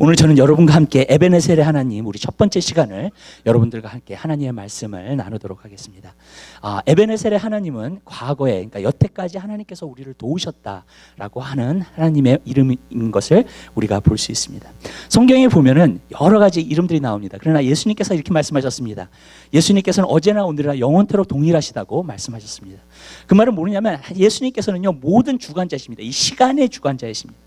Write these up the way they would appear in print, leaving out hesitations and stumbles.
오늘 저는 여러분과 함께 에베네셀의 하나님, 우리 첫 번째 시간을 여러분들과 함께 하나님의 말씀을 나누도록 하겠습니다. 에베네셀의 하나님은 과거에, 그러니까 여태까지 하나님께서 우리를 도우셨다라고 하는 하나님의 이름인 것을 우리가 볼 수 있습니다. 성경에 보면은 여러 가지 이름들이 나옵니다. 그러나 예수님께서 이렇게 말씀하셨습니다. 예수님께서는 어제나 오늘이나 영원토록 동일하시다고 말씀하셨습니다. 그 말은 뭐냐면 예수님께서는요, 모든 주관자이십니다. 이 시간의 주관자이십니다.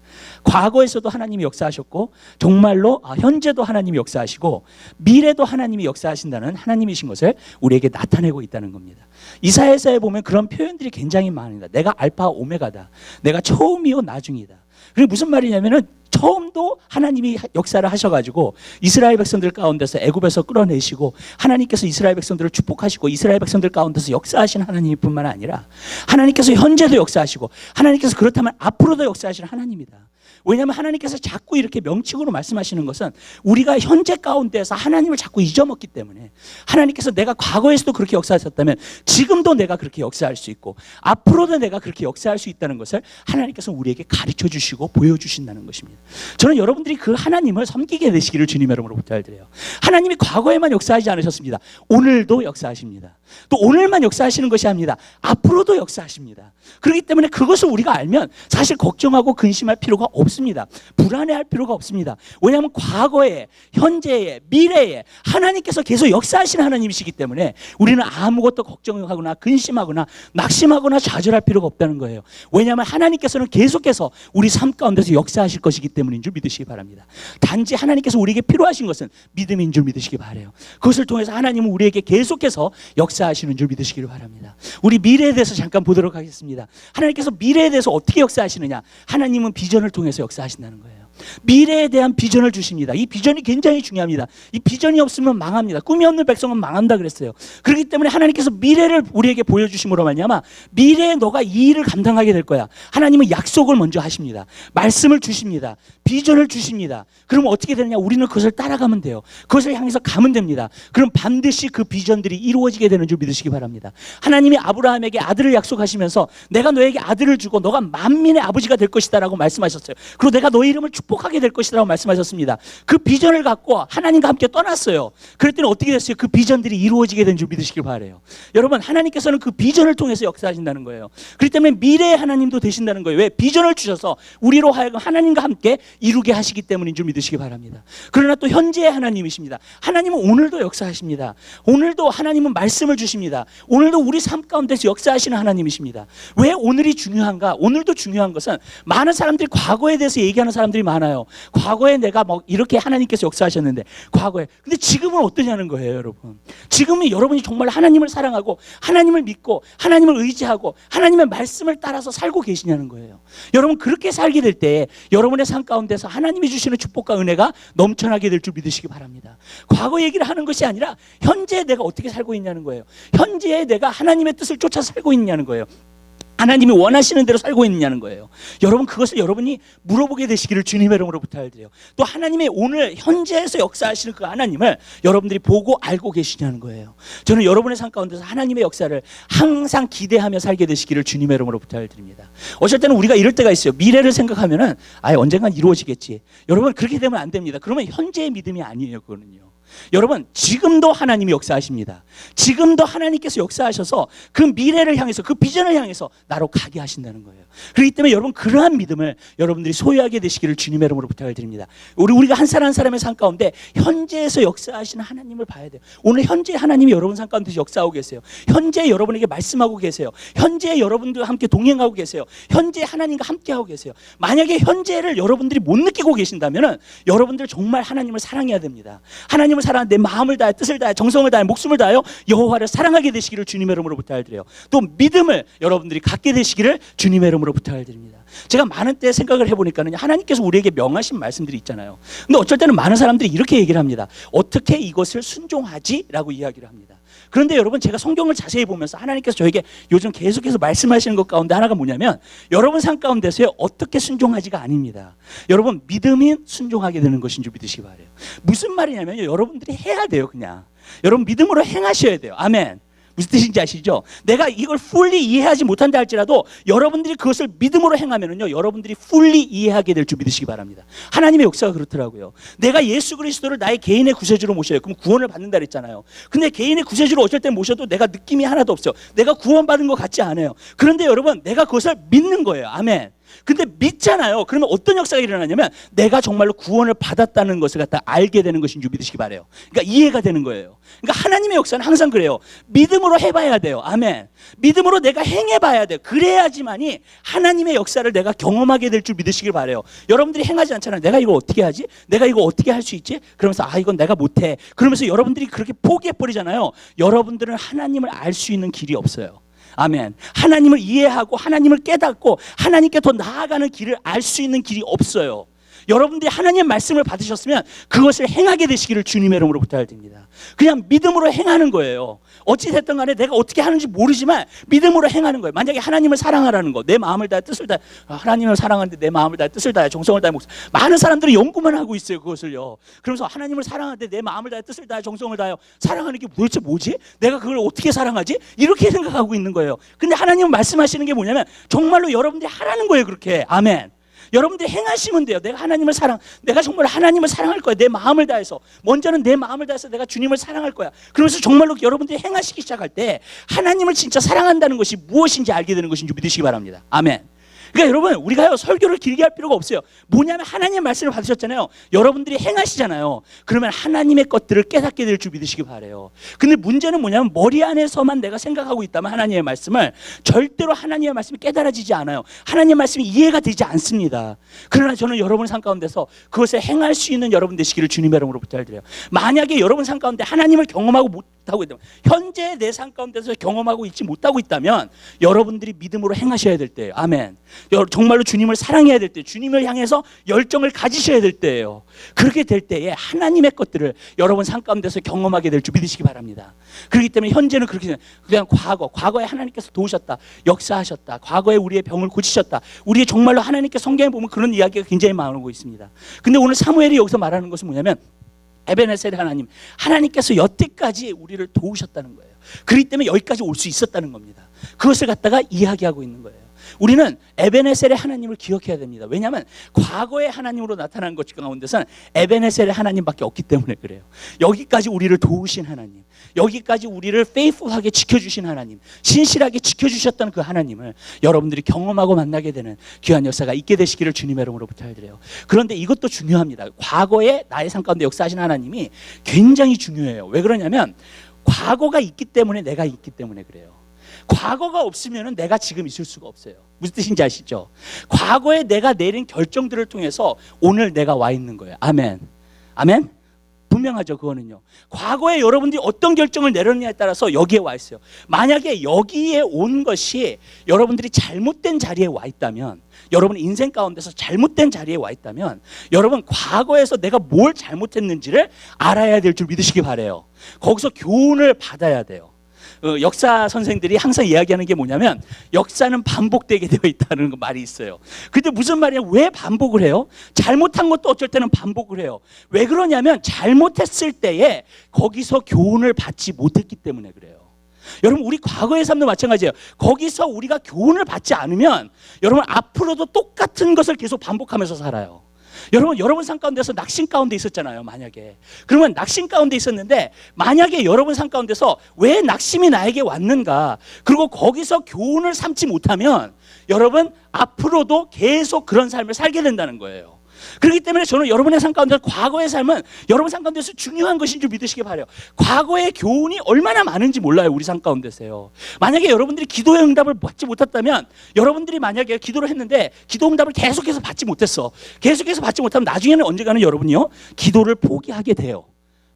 과거에서도 하나님이 역사하셨고, 정말로 현재도 하나님이 역사하시고, 미래도 하나님이 역사하신다는 하나님이신 것을 우리에게 나타내고 있다는 겁니다. 이사야서에 보면 그런 표현들이 굉장히 많습니다. 내가 알파 오메가다, 내가 처음이요 나중이다. 그게 무슨 말이냐면은 처음도 하나님이 역사를 하셔가지고 이스라엘 백성들 가운데서 애굽에서 끌어내시고, 하나님께서 이스라엘 백성들을 축복하시고 이스라엘 백성들 가운데서 역사하시는 하나님뿐만 아니라 하나님께서 현재도 역사하시고, 하나님께서 그렇다면 앞으로도 역사하시는 하나님이다. 왜냐하면 하나님께서 자꾸 이렇게 명칭으로 말씀하시는 것은 우리가 현재 가운데서 하나님을 자꾸 잊어먹기 때문에, 하나님께서 내가 과거에서도 그렇게 역사하셨다면 지금도 내가 그렇게 역사할 수 있고 앞으로도 내가 그렇게 역사할 수 있다는 것을 하나님께서 우리에게 가르쳐 주시고 보여주신다는 것입니다. 저는 여러분들이 그 하나님을 섬기게 되시기를 주님의 이름으로 부탁드려요. 하나님이 과거에만 역사하지 않으셨습니다. 오늘도 역사하십니다. 또 오늘만 역사하시는 것이 아닙니다. 앞으로도 역사하십니다. 그렇기 때문에 그것을 우리가 알면 사실 걱정하고 근심할 필요가 없습니다. 불안해할 필요가 없습니다. 왜냐하면 과거에, 현재에, 미래에 하나님께서 계속 역사하시는 하나님이시기 때문에 우리는 아무것도 걱정하거나 근심하거나 낙심하거나 좌절할 필요가 없다는 거예요. 왜냐하면 하나님께서는 계속해서 우리 삶 가운데서 역사하실 것이기 때문인 줄 믿으시기 바랍니다. 단지 하나님께서 우리에게 필요하신 것은 믿음인 줄 믿으시기 바라요. 그것을 통해서 하나님은 우리에게 계속해서 역사하시는 줄 믿으시기를 바랍니다. 우리 미래에 대해서 잠깐 보도록 하겠습니다. 하나님께서 미래에 대해서 어떻게 역사하시느냐? 하나님은 비전을 통해서 역사하신다는 거예요. 미래에 대한 비전을 주십니다. 이 비전이 굉장히 중요합니다. 이 비전이 없으면 망합니다. 꿈이 없는 백성은 망한다 그랬어요. 그렇기 때문에 하나님께서 미래를 우리에게 보여주심으로 말미암아 미래에 너가 이 일을 감당하게 될 거야. 하나님은 약속을 먼저 하십니다. 말씀을 주십니다. 비전을 주십니다. 그럼 어떻게 되느냐? 우리는 그것을 따라가면 돼요. 그것을 향해서 가면 됩니다. 그럼 반드시 그 비전들이 이루어지게 되는 줄 믿으시기 바랍니다. 하나님이 아브라함에게 아들을 약속하시면서 내가 너에게 아들을 주고 너가 만민의 아버지가 될 것이다 라고 말씀하셨어요. 그리고 내가 너의 이름을 축복하게 될 것이라고 말씀하셨습니다. 그 비전을 갖고 하나님과 함께 떠났어요. 그랬더니 어떻게 됐어요? 그 비전들이 이루어지게 된 줄 믿으시길 바라요. 여러분, 하나님께서는 그 비전을 통해서 역사하신다는 거예요. 그렇기 때문에 미래의 하나님도 되신다는 거예요. 왜? 비전을 주셔서 우리로 하여금 하나님과 함께 이루게 하시기 때문인 줄 믿으시기 바랍니다. 그러나 또 현재의 하나님이십니다. 하나님은 오늘도 역사하십니다. 오늘도 하나님은 말씀을 주십니다. 오늘도 우리 삶 가운데서 역사하시는 하나님이십니다. 왜 오늘이 중요한가? 오늘도 중요한 것은 많은 사람들이 과거에 대해서 얘기하는 사람들이 많아요. 과거에 내가 뭐 이렇게 하나님께서 역사하셨는데, 과거에. 근데 지금은 어떠냐는 거예요, 여러분. 지금은 여러분이 정말 하나님을 사랑하고 하나님을 믿고 하나님을 의지하고 하나님의 말씀을 따라서 살고 계시냐는 거예요. 여러분, 그렇게 살게 될 때 여러분의 삶 가운데서 하나님이 주시는 축복과 은혜가 넘쳐나게 될 줄 믿으시기 바랍니다. 과거 얘기를 하는 것이 아니라 현재에 내가 어떻게 살고 있냐는 거예요. 현재에 내가 하나님의 뜻을 쫓아 살고 있냐는 거예요. 하나님이 원하시는 대로 살고 있느냐는 거예요. 여러분, 그것을 여러분이 물어보게 되시기를 주님의 이름으로 부탁드려요. 또 하나님의 오늘 현재에서 역사하시는 그 하나님을 여러분들이 보고 알고 계시냐는 거예요. 저는 여러분의 삶 가운데서 하나님의 역사를 항상 기대하며 살게 되시기를 주님의 이름으로 부탁드립니다. 어쩔 때는 우리가 이럴 때가 있어요. 미래를 생각하면은 언젠간 이루어지겠지. 여러분, 그렇게 되면 안 됩니다. 그러면 현재의 믿음이 아니에요, 그거는요. 여러분, 지금도 하나님이 역사하십니다. 지금도 하나님께서 역사하셔서 그 미래를 향해서, 그 비전을 향해서 나로 가게 하신다는 거예요. 그렇기 때문에 여러분, 그러한 믿음을 여러분들이 소유하게 되시기를 주님의 이름으로 부탁을 드립니다. 우리가 한 사람 한 사람의 삶 가운데 현재에서 역사하시는 하나님을 봐야 돼요. 오늘 현재 하나님이 여러분 삶 가운데서 역사하고 계세요. 현재 여러분에게 말씀하고 계세요. 현재 여러분들과 함께 동행하고 계세요. 현재 하나님과 함께하고 계세요. 만약에 현재를 여러분들이 못 느끼고 계신다면 여러분들 정말 하나님을 사랑해야 됩니다. 하나님을 사랑하는 내 마음을 다해, 뜻을 다해, 정성을 다해, 목숨을 다하여 여호와를 사랑하게 되시기를 주님의 이름으로 부탁을 드려요. 또 믿음을 여러분들이 갖게 되시기를 주님의 이름으로 부탁을 드립니다. 제가 많은 때 생각을 해보니까는 하나님께서 우리에게 명하신 말씀들이 있잖아요. 근데 어쩔 때는 많은 사람들이 이렇게 얘기를 합니다. 어떻게 이것을 순종하지? 라고 이야기를 합니다. 그런데 여러분, 제가 성경을 자세히 보면서 하나님께서 저에게 요즘 계속해서 말씀하시는 것 가운데 하나가 뭐냐면, 여러분 삶 가운데서 어떻게 순종하지가 아닙니다. 여러분, 믿음이 순종하게 되는 것인 줄 믿으시기 바라요. 무슨 말이냐면 여러분들이 해야 돼요. 그냥 여러분 믿음으로 행하셔야 돼요. 아멘. 무슨 뜻인지 아시죠? 내가 이걸 fully 이해하지 못한다 할지라도 여러분들이 그것을 믿음으로 행하면은요, 여러분들이 fully 이해하게 될 줄 믿으시기 바랍니다. 하나님의 역사가 그렇더라고요. 내가 예수 그리스도를 나의 개인의 구세주로 모셔요. 그럼 구원을 받는다 그랬잖아요. 근데 개인의 구세주로 어쩔 때 모셔도 내가 느낌이 하나도 없어요. 내가 구원받은 것 같지 않아요. 그런데 여러분, 내가 그것을 믿는 거예요. 아멘. 근데 믿잖아요. 그러면 어떤 역사가 일어나냐면 내가 정말로 구원을 받았다는 것을 갖다 알게 되는 것인 줄 믿으시기 바라요. 그러니까 이해가 되는 거예요. 그러니까 하나님의 역사는 항상 그래요. 믿음으로 해봐야 돼요. 아멘. 믿음으로 내가 행해봐야 돼요. 그래야지만이 하나님의 역사를 내가 경험하게 될 줄 믿으시길 바라요. 여러분들이 행하지 않잖아요. 내가 이거 어떻게 하지? 내가 이거 어떻게 할 수 있지? 그러면서 이건 내가 못해. 그러면서 여러분들이 그렇게 포기해버리잖아요. 여러분들은 하나님을 알 수 있는 길이 없어요. 아멘. 하나님을 이해하고 하나님을 깨닫고 하나님께 더 나아가는 길을 알 수 있는 길이 없어요. 여러분들이 하나님의 말씀을 받으셨으면 그것을 행하게 되시기를 주님의 이름으로 부탁드립니다. 그냥 믿음으로 행하는 거예요. 어찌됐든 간에 내가 어떻게 하는지 모르지만 믿음으로 행하는 거예요. 만약에 하나님을 사랑하라는 거, 내 마음을 다해 뜻을 다해, 하나님을 사랑하는데 내 마음을 다해 뜻을 다해 정성을 다해 목숨, 많은 사람들은 연구만 하고 있어요. 그것을요. 그러면서 하나님을 사랑하는데 내 마음을 다해 뜻을 다해 정성을 다해, 사랑하는 게 도대체 뭐지? 내가 그걸 어떻게 사랑하지? 이렇게 생각하고 있는 거예요. 근데 하나님은 말씀하시는 게 뭐냐면 정말로 여러분들이 하라는 거예요. 그렇게. 아멘. 여러분들이 행하시면 돼요. 내가 정말 하나님을 사랑할 거야. 내 마음을 다해서. 먼저는 내 마음을 다해서 내가 주님을 사랑할 거야. 그러면서 정말로 여러분들이 행하시기 시작할 때 하나님을 진짜 사랑한다는 것이 무엇인지 알게 되는 것인 줄 믿으시기 바랍니다. 아멘. 그러니까 여러분, 우리가요 설교를 길게 할 필요가 없어요. 뭐냐면 하나님의 말씀을 받으셨잖아요. 여러분들이 행하시잖아요. 그러면 하나님의 것들을 깨닫게 될 줄 믿으시기 바라요. 근데 문제는 뭐냐면 머리 안에서만 내가 생각하고 있다면 하나님의 말씀을 절대로 하나님의 말씀이 깨달아지지 않아요. 하나님의 말씀이 이해가 되지 않습니다. 그러나 저는 여러분 삶 가운데서 그것을 행할 수 있는 여러분 되시기를 주님의 이름으로 부탁드려요. 만약에 여러분 삶 가운데 하나님을 경험하고 못하고 있다면, 현재 내 삶 가운데서 경험하고 있지 못하고 있다면 여러분들이 믿음으로 행하셔야 될 때예요. 아멘. 정말로 주님을 사랑해야 될 때, 주님을 향해서 열정을 가지셔야 될 때예요. 그렇게 될 때에 하나님의 것들을 여러분 삶 가운데서 경험하게 될 줄 믿으시기 바랍니다. 그렇기 때문에 현재는 그렇게 그냥 과거에 하나님께서 도우셨다, 역사하셨다, 과거에 우리의 병을 고치셨다, 우리의 정말로 하나님께 성경에 보면 그런 이야기가 굉장히 많고 있습니다. 근데 오늘 사무엘이 여기서 말하는 것은 뭐냐면 에베네셀의 하나님, 하나님께서 여태까지 우리를 도우셨다는 거예요. 그렇기 때문에 여기까지 올 수 있었다는 겁니다. 그것을 갖다가 이야기하고 있는 거예요. 우리는 에베네셀의 하나님을 기억해야 됩니다. 왜냐하면 과거의 하나님으로 나타난 것 가운데서는 에베네셀의 하나님밖에 없기 때문에 그래요. 여기까지 우리를 도우신 하나님, 여기까지 우리를 faithful하게 지켜주신 하나님, 신실하게 지켜주셨던 그 하나님을 여러분들이 경험하고 만나게 되는 귀한 역사가 있게 되시기를 주님의 이름으로 부탁드려요. 그런데 이것도 중요합니다. 과거에 나의 삶 가운데 역사하신 하나님이 굉장히 중요해요. 왜 그러냐면 과거가 있기 때문에 내가 있기 때문에 그래요. 과거가 없으면 내가 지금 있을 수가 없어요. 무슨 뜻인지 아시죠? 과거에 내가 내린 결정들을 통해서 오늘 내가 와 있는 거예요. 아멘. 아멘. 분명하죠. 그거는요. 과거에 여러분들이 어떤 결정을 내렸느냐에 따라서 여기에 와 있어요. 만약에 여기에 온 것이 여러분들이 잘못된 자리에 와 있다면, 여러분 인생 가운데서 잘못된 자리에 와 있다면, 여러분 과거에서 내가 뭘 잘못했는지를 알아야 될 줄 믿으시기 바라요. 거기서 교훈을 받아야 돼요. 역사 선생들이 항상 이야기하는 게 뭐냐면 역사는 반복되게 되어 있다는 말이 있어요. 근데 무슨 말이냐? 왜 반복을 해요? 잘못한 것도 어쩔 때는 반복을 해요. 왜 그러냐면 잘못했을 때에 거기서 교훈을 받지 못했기 때문에 그래요. 여러분, 우리 과거의 삶도 마찬가지예요. 거기서 우리가 교훈을 받지 않으면 여러분 앞으로도 똑같은 것을 계속 반복하면서 살아요. 여러분 삶 가운데서 낙심 가운데 있었잖아요. 만약에 그러면 낙심 가운데 있었는데, 만약에 여러분 삶 가운데서 왜 낙심이 나에게 왔는가, 그리고 거기서 교훈을 삼지 못하면 여러분 앞으로도 계속 그런 삶을 살게 된다는 거예요. 그렇기 때문에 저는 여러분의 삶 가운데, 과거의 삶은 여러분 삶 가운데서 중요한 것인 줄 믿으시기 바라요. 과거의 교훈이 얼마나 많은지 몰라요. 우리 삶 가운데서요. 만약에 여러분들이 기도의 응답을 받지 못했다면, 여러분들이 만약에 기도를 했는데 기도 응답을 계속해서 받지 못했어. 계속해서 받지 못하면 나중에는 언젠가는 여러분이요, 기도를 포기하게 돼요.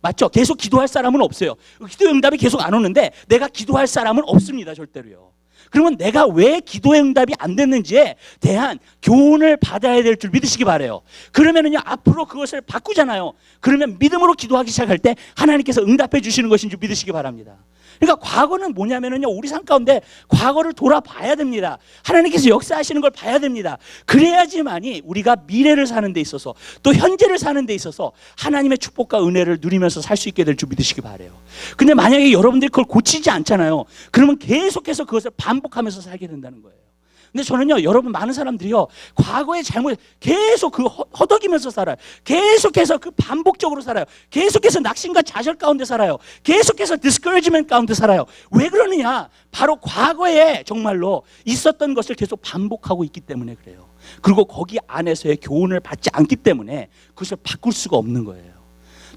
맞죠? 계속 기도할 사람은 없어요. 기도의 응답이 계속 안 오는데 내가 기도할 사람은 없습니다. 절대로요. 그러면 내가 왜 기도의 응답이 안 됐는지에 대한 교훈을 받아야 될 줄 믿으시기 바라요. 그러면은요, 앞으로 그것을 바꾸잖아요. 그러면 믿음으로 기도하기 시작할 때 하나님께서 응답해 주시는 것인 줄 믿으시기 바랍니다. 그러니까 과거는 뭐냐면은요, 우리 삶 가운데 과거를 돌아봐야 됩니다. 하나님께서 역사하시는 걸 봐야 됩니다. 그래야지만이 우리가 미래를 사는 데 있어서 또 현재를 사는 데 있어서 하나님의 축복과 은혜를 누리면서 살 수 있게 될 줄 믿으시기 바라요. 근데 만약에 여러분들이 그걸 고치지 않잖아요. 그러면 계속해서 그것을 반복하면서 살게 된다는 거예요. 근데 저는요, 여러분 많은 사람들이요, 과거의 잘못 계속 그 허덕이면서 살아요. 계속해서 그 반복적으로 살아요. 계속해서 낙심과 좌절 가운데 살아요. 계속해서 디스커리지먼트 가운데 살아요. 왜 그러느냐? 바로 과거에 정말로 있었던 것을 계속 반복하고 있기 때문에 그래요. 그리고 거기 안에서의 교훈을 받지 않기 때문에 그것을 바꿀 수가 없는 거예요.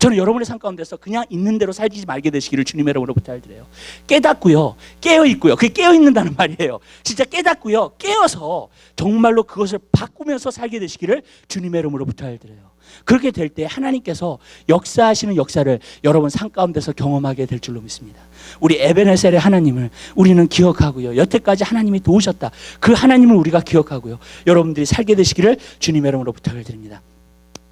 저는 여러분의 삶 가운데서 그냥 있는 대로 살지 말게 되시기를 주님의 이름으로 부탁드려요. 깨닫고요, 깨어있고요. 그게 깨어있는다는 말이에요. 진짜 깨닫고요, 깨어서 정말로 그것을 바꾸면서 살게 되시기를 주님의 이름으로 부탁드려요. 그렇게 될 때 하나님께서 역사하시는 역사를 여러분 삶 가운데서 경험하게 될 줄로 믿습니다. 우리 에베네셀의 하나님을 우리는 기억하고요, 여태까지 하나님이 도우셨다, 그 하나님을 우리가 기억하고요, 여러분들이 살게 되시기를 주님의 이름으로 부탁을 드립니다.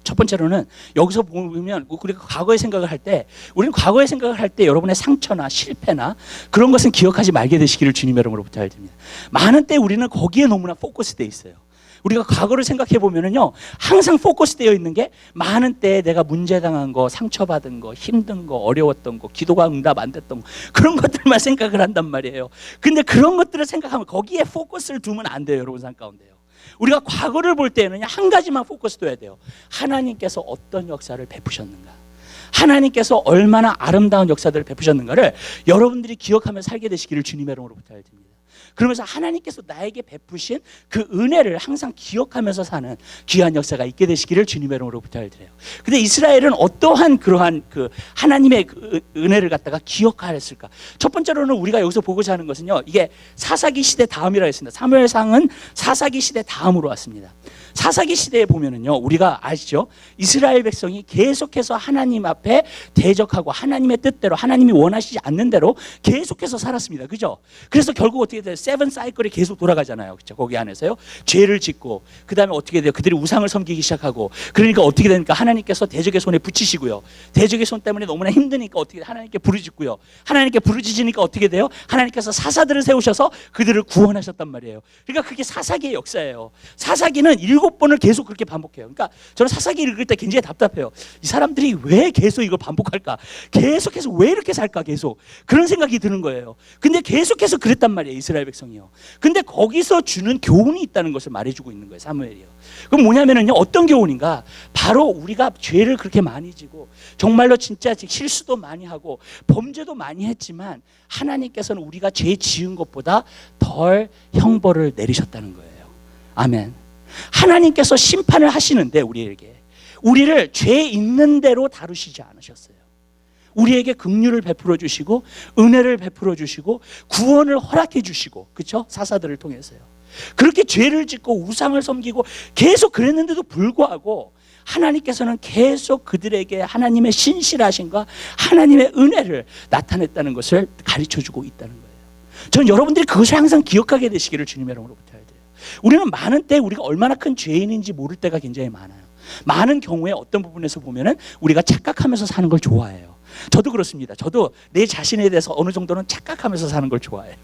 첫 번째로는 여기서 보면 우리가 과거의 생각을 할 때, 우리는 과거의 생각을 할 때 여러분의 상처나 실패나 그런 것은 기억하지 말게 되시기를 주님의 이름으로 부탁을 드립니다. 많은 때 우리는 거기에 너무나 포커스되어 있어요. 우리가 과거를 생각해 보면은요, 항상 포커스되어 있는 게 많은 때 내가 문제당한 거, 상처받은 거, 힘든 거, 어려웠던 거, 기도가 응답 안 됐던 거, 그런 것들만 생각을 한단 말이에요. 근데 그런 것들을 생각하면 거기에 포커스를 두면 안 돼요, 여러분 삶 가운데요. 우리가 과거를 볼 때는 한 가지만 포커스 둬야 돼요. 하나님께서 어떤 역사를 베푸셨는가, 하나님께서 얼마나 아름다운 역사들을 베푸셨는가를 여러분들이 기억하며 살게 되시기를 주님의 이름으로 부탁드립니다. 그러면서 하나님께서 나에게 베푸신 그 은혜를 항상 기억하면서 사는 귀한 역사가 있게 되시기를 주님의 이름으로 부탁을 드려요. 근데 이스라엘은 어떠한 그러한 그 하나님의 그 은혜를 갖다가 기억하였을까? 첫 번째로는 우리가 여기서 보고자 하는 것은요, 이게 사사기 시대 다음이라고 했습니다. 사무엘상은 사사기 시대 다음으로 왔습니다. 사사기 시대에 보면은요, 우리가 아시죠? 이스라엘 백성이 계속해서 하나님 앞에 대적하고 하나님의 뜻대로, 하나님이 원하시지 않는 대로 계속해서 살았습니다. 그죠? 그래서 결국 어떻게 돼요? 세븐 사이클이 계속 돌아가잖아요. 그죠? 거기 안에서요, 죄를 짓고, 그 다음에 어떻게 돼요? 그들이 우상을 섬기기 시작하고, 그러니까 어떻게 되니까 하나님께서 대적의 손에 붙이시고요, 대적의 손 때문에 너무나 힘드니까 어떻게 하나님께 부르짖고요, 하나님께 부르짖으니까 어떻게 돼요? 하나님께서 사사들을 세우셔서 그들을 구원하셨단 말이에요. 그러니까 그게 사사기의 역사예요. 사사기는 7번을 계속 그렇게 반복해요. 그러니까 저는 사사기 읽을 때 굉장히 답답해요. 이 사람들이 왜 계속 이걸 반복할까? 계속해서 왜 이렇게 살까? 계속 그런 생각이 드는 거예요. 근데 계속해서 그랬단 말이에요, 이스라엘 백성이요. 근데 거기서 주는 교훈이 있다는 것을 말해주고 있는 거예요, 사무엘이요. 그럼 뭐냐면은요, 어떤 교훈인가? 바로 우리가 죄를 그렇게 많이 지고 정말로 진짜 실수도 많이 하고 범죄도 많이 했지만 하나님께서는 우리가 죄 지은 것보다 덜 형벌을 내리셨다는 거예요. 아멘. 하나님께서 심판을 하시는데 우리를 죄 있는 대로 다루시지 않으셨어요. 우리에게 긍휼을 베풀어 주시고 은혜를 베풀어 주시고 구원을 허락해 주시고, 그렇죠? 사사들을 통해서요. 그렇게 죄를 짓고 우상을 섬기고 계속 그랬는데도 불구하고 하나님께서는 계속 그들에게 하나님의 신실하심과 하나님의 은혜를 나타냈다는 것을 가르쳐주고 있다는 거예요. 저는 여러분들이 그것을 항상 기억하게 되시기를 주님의 이름으로 부탁드려요. 우리는 많은 때 우리가 얼마나 큰 죄인인지 모를 때가 굉장히 많아요. 많은 경우에 어떤 부분에서 보면은 우리가 착각하면서 사는 걸 좋아해요. 저도 그렇습니다. 저도 내 자신에 대해서 어느 정도는 착각하면서 사는 걸 좋아해요.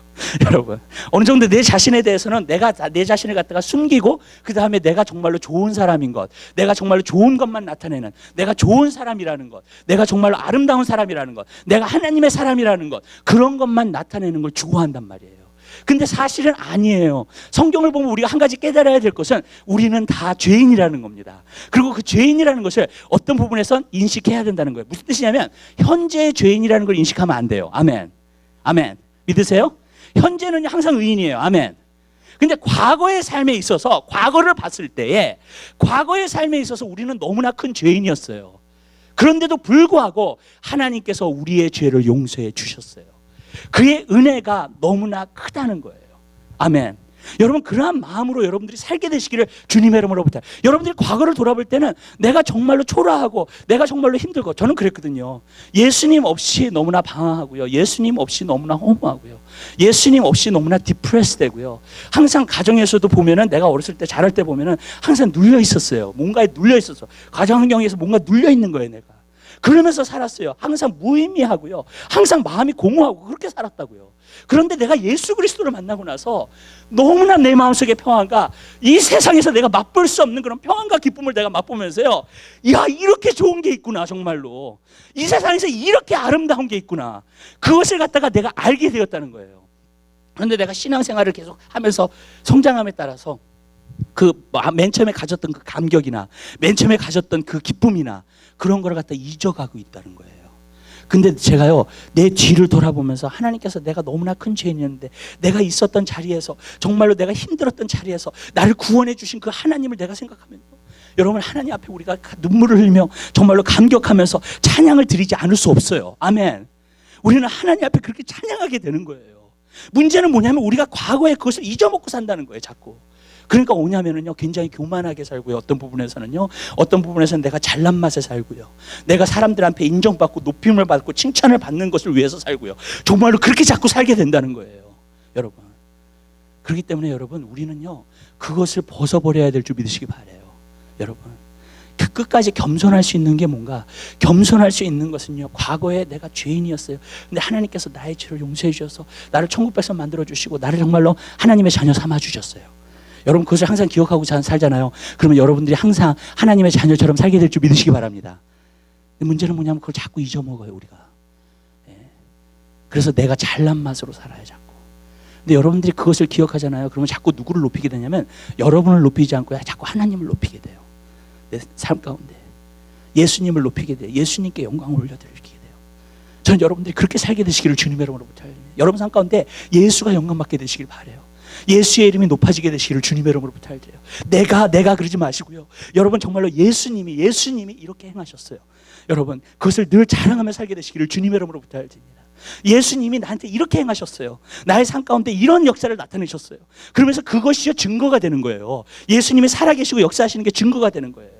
여러분, 어느 정도 내 자신에 대해서는 내가 내 자신을 갖다가 숨기고, 그 다음에 내가 정말로 좋은 사람인 것, 내가 정말로 좋은 것만 나타내는, 내가 좋은 사람이라는 것, 내가 정말로 아름다운 사람이라는 것, 내가 하나님의 사람이라는 것, 그런 것만 나타내는 걸 추구한단 말이에요. 근데 사실은 아니에요. 성경을 보면 우리가 한 가지 깨달아야 될 것은 우리는 다 죄인이라는 겁니다. 그리고 그 죄인이라는 것을 어떤 부분에선 인식해야 된다는 거예요. 무슨 뜻이냐면 현재의 죄인이라는 걸 인식하면 안 돼요. 아멘. 아멘. 믿으세요? 현재는 항상 의인이에요. 아멘. 근데 과거의 삶에 있어서, 과거를 봤을 때에 과거의 삶에 있어서 우리는 너무나 큰 죄인이었어요. 그런데도 불구하고 하나님께서 우리의 죄를 용서해 주셨어요. 그의 은혜가 너무나 크다는 거예요. 아멘. 여러분, 그러한 마음으로 여러분들이 살게 되시기를 주님의 이름으로 부탁해요. 여러분들이 과거를 돌아볼 때는 내가 정말로 초라하고 내가 정말로 힘들고, 저는 그랬거든요. 예수님 없이 너무나 방황하고요, 예수님 없이 너무나 허무하고요, 예수님 없이 너무나 디프레스 되고요, 항상 가정에서도 보면은 내가 어렸을 때 자랄 때 보면은 항상 눌려 있었어요. 뭔가에 눌려 있었어. 가정 환경에서 뭔가 눌려 있는 거예요, 내가. 그러면서 살았어요. 항상 무의미하고요. 항상 마음이 공허하고 그렇게 살았다고요. 그런데 내가 예수 그리스도를 만나고 나서 너무나 내 마음속의 평안과 이 세상에서 내가 맛볼 수 없는 그런 평안과 기쁨을 내가 맛보면서요, 야, 이렇게 좋은 게 있구나. 정말로 이 세상에서 이렇게 아름다운 게 있구나. 그것을 갖다가 내가 알게 되었다는 거예요. 그런데 내가 신앙생활을 계속 하면서 성장함에 따라서 그 맨 처음에 가졌던 그 감격이나 맨 처음에 가졌던 그 기쁨이나 그런 걸 갖다 잊어가고 있다는 거예요. 근데 제가요, 내 뒤를 돌아보면서 하나님께서 내가 너무나 큰 죄인이었는데 내가 있었던 자리에서, 정말로 내가 힘들었던 자리에서 나를 구원해 주신 그 하나님을 내가 생각하면요, 여러분, 하나님 앞에 우리가 눈물을 흘리며 정말로 감격하면서 찬양을 드리지 않을 수 없어요. 아멘. 우리는 하나님 앞에 그렇게 찬양하게 되는 거예요. 문제는 뭐냐면 우리가 과거에 그것을 잊어먹고 산다는 거예요, 자꾸. 그러니까 뭐냐면은요, 굉장히 교만하게 살고요. 어떤 부분에서는요, 어떤 부분에서는 내가 잘난 맛에 살고요. 내가 사람들한테 인정받고 높임을 받고 칭찬을 받는 것을 위해서 살고요. 정말로 그렇게 자꾸 살게 된다는 거예요, 여러분. 그렇기 때문에 여러분, 우리는요, 그것을 벗어버려야 될 줄 믿으시기 바라요, 여러분. 끝까지 겸손할 수 있는 게 뭔가? 겸손할 수 있는 것은요, 과거에 내가 죄인이었어요. 근데 하나님께서 나의 죄를 용서해 주셔서 나를 천국 백성 만들어 주시고 나를 정말로 하나님의 자녀 삼아 주셨어요. 여러분, 그것을 항상 기억하고 살잖아요. 그러면 여러분들이 항상 하나님의 자녀처럼 살게 될 줄 믿으시기 바랍니다. 근데 문제는 뭐냐면 그걸 자꾸 잊어먹어요, 우리가. 그래서 내가 잘난 맛으로 살아요, 자꾸. 근데 여러분들이 그것을 기억하잖아요. 그러면 자꾸 누구를 높이게 되냐면 여러분을 높이지 않고 자꾸 하나님을 높이게 돼요. 내 삶 가운데 예수님을 높이게 돼요. 예수님께 영광을 올려드리게 돼요. 저는 여러분들이 그렇게 살게 되시기를 주님의 이름으로 부탁드립니다. 여러분 삶 가운데 예수가 영광받게 되시길 바라요. 예수의 이름이 높아지게 되시기를 주님의 이름으로 부탁드려요. 내가 그러지 마시고요. 여러분, 정말로 예수님이 이렇게 행하셨어요. 여러분, 그것을 늘 자랑하며 살게 되시기를 주님의 이름으로 부탁드립니다. 예수님이 나한테 이렇게 행하셨어요. 나의 삶 가운데 이런 역사를 나타내셨어요. 그러면서 그것이 증거가 되는 거예요. 예수님이 살아계시고 역사하시는 게 증거가 되는 거예요.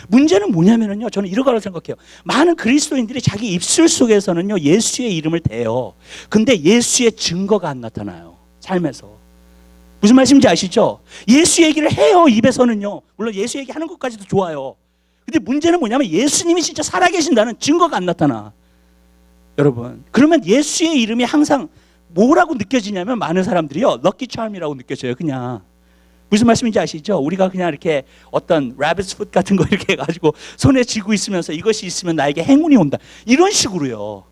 문제는 뭐냐면요, 저는 이런 거라고 생각해요. 많은 그리스도인들이 자기 입술 속에서는요, 예수의 이름을 대요. 근데 예수의 증거가 안 나타나요, 삶에서. 무슨 말씀인지 아시죠? 예수 얘기를 해요, 입에서는요. 물론 예수 얘기하는 것까지도 좋아요. 근데 문제는 뭐냐면 예수님이 진짜 살아계신다는 증거가 안 나타나. 여러분, 그러면 예수의 이름이 항상 뭐라고 느껴지냐면 많은 사람들이요, 럭키 차임이라고 느껴져요. 그냥. 무슨 말씀인지 아시죠? 우리가 그냥 이렇게 어떤 라비스 풋 같은 거 이렇게 해가지고 손에 쥐고 있으면서 이것이 있으면 나에게 행운이 온다, 이런 식으로요.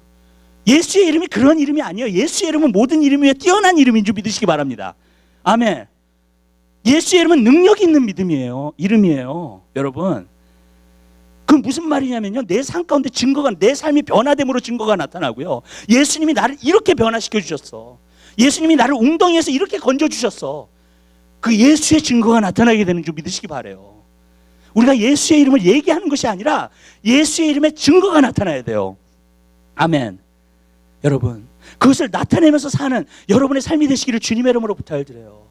예수의 이름이 그런 이름이 아니에요. 예수의 이름은 모든 이름 위에 뛰어난 이름인 줄 믿으시기 바랍니다. 아멘. 예수의 이름은 능력 있는 이름이에요, 여러분. 그 무슨 말이냐면요, 내 삶 가운데 증거가, 내 삶이 변화됨으로 증거가 나타나고요. 예수님이 나를 이렇게 변화시켜 주셨어. 예수님이 나를 웅덩이에서 이렇게 건져 주셨어. 그 예수의 증거가 나타나게 되는 줄 믿으시기 바라요. 우리가 예수의 이름을 얘기하는 것이 아니라 예수의 이름의 증거가 나타나야 돼요. 아멘. 여러분, 그것을 나타내면서 사는 여러분의 삶이 되시기를 주님의 이름으로 부탁을 드려요.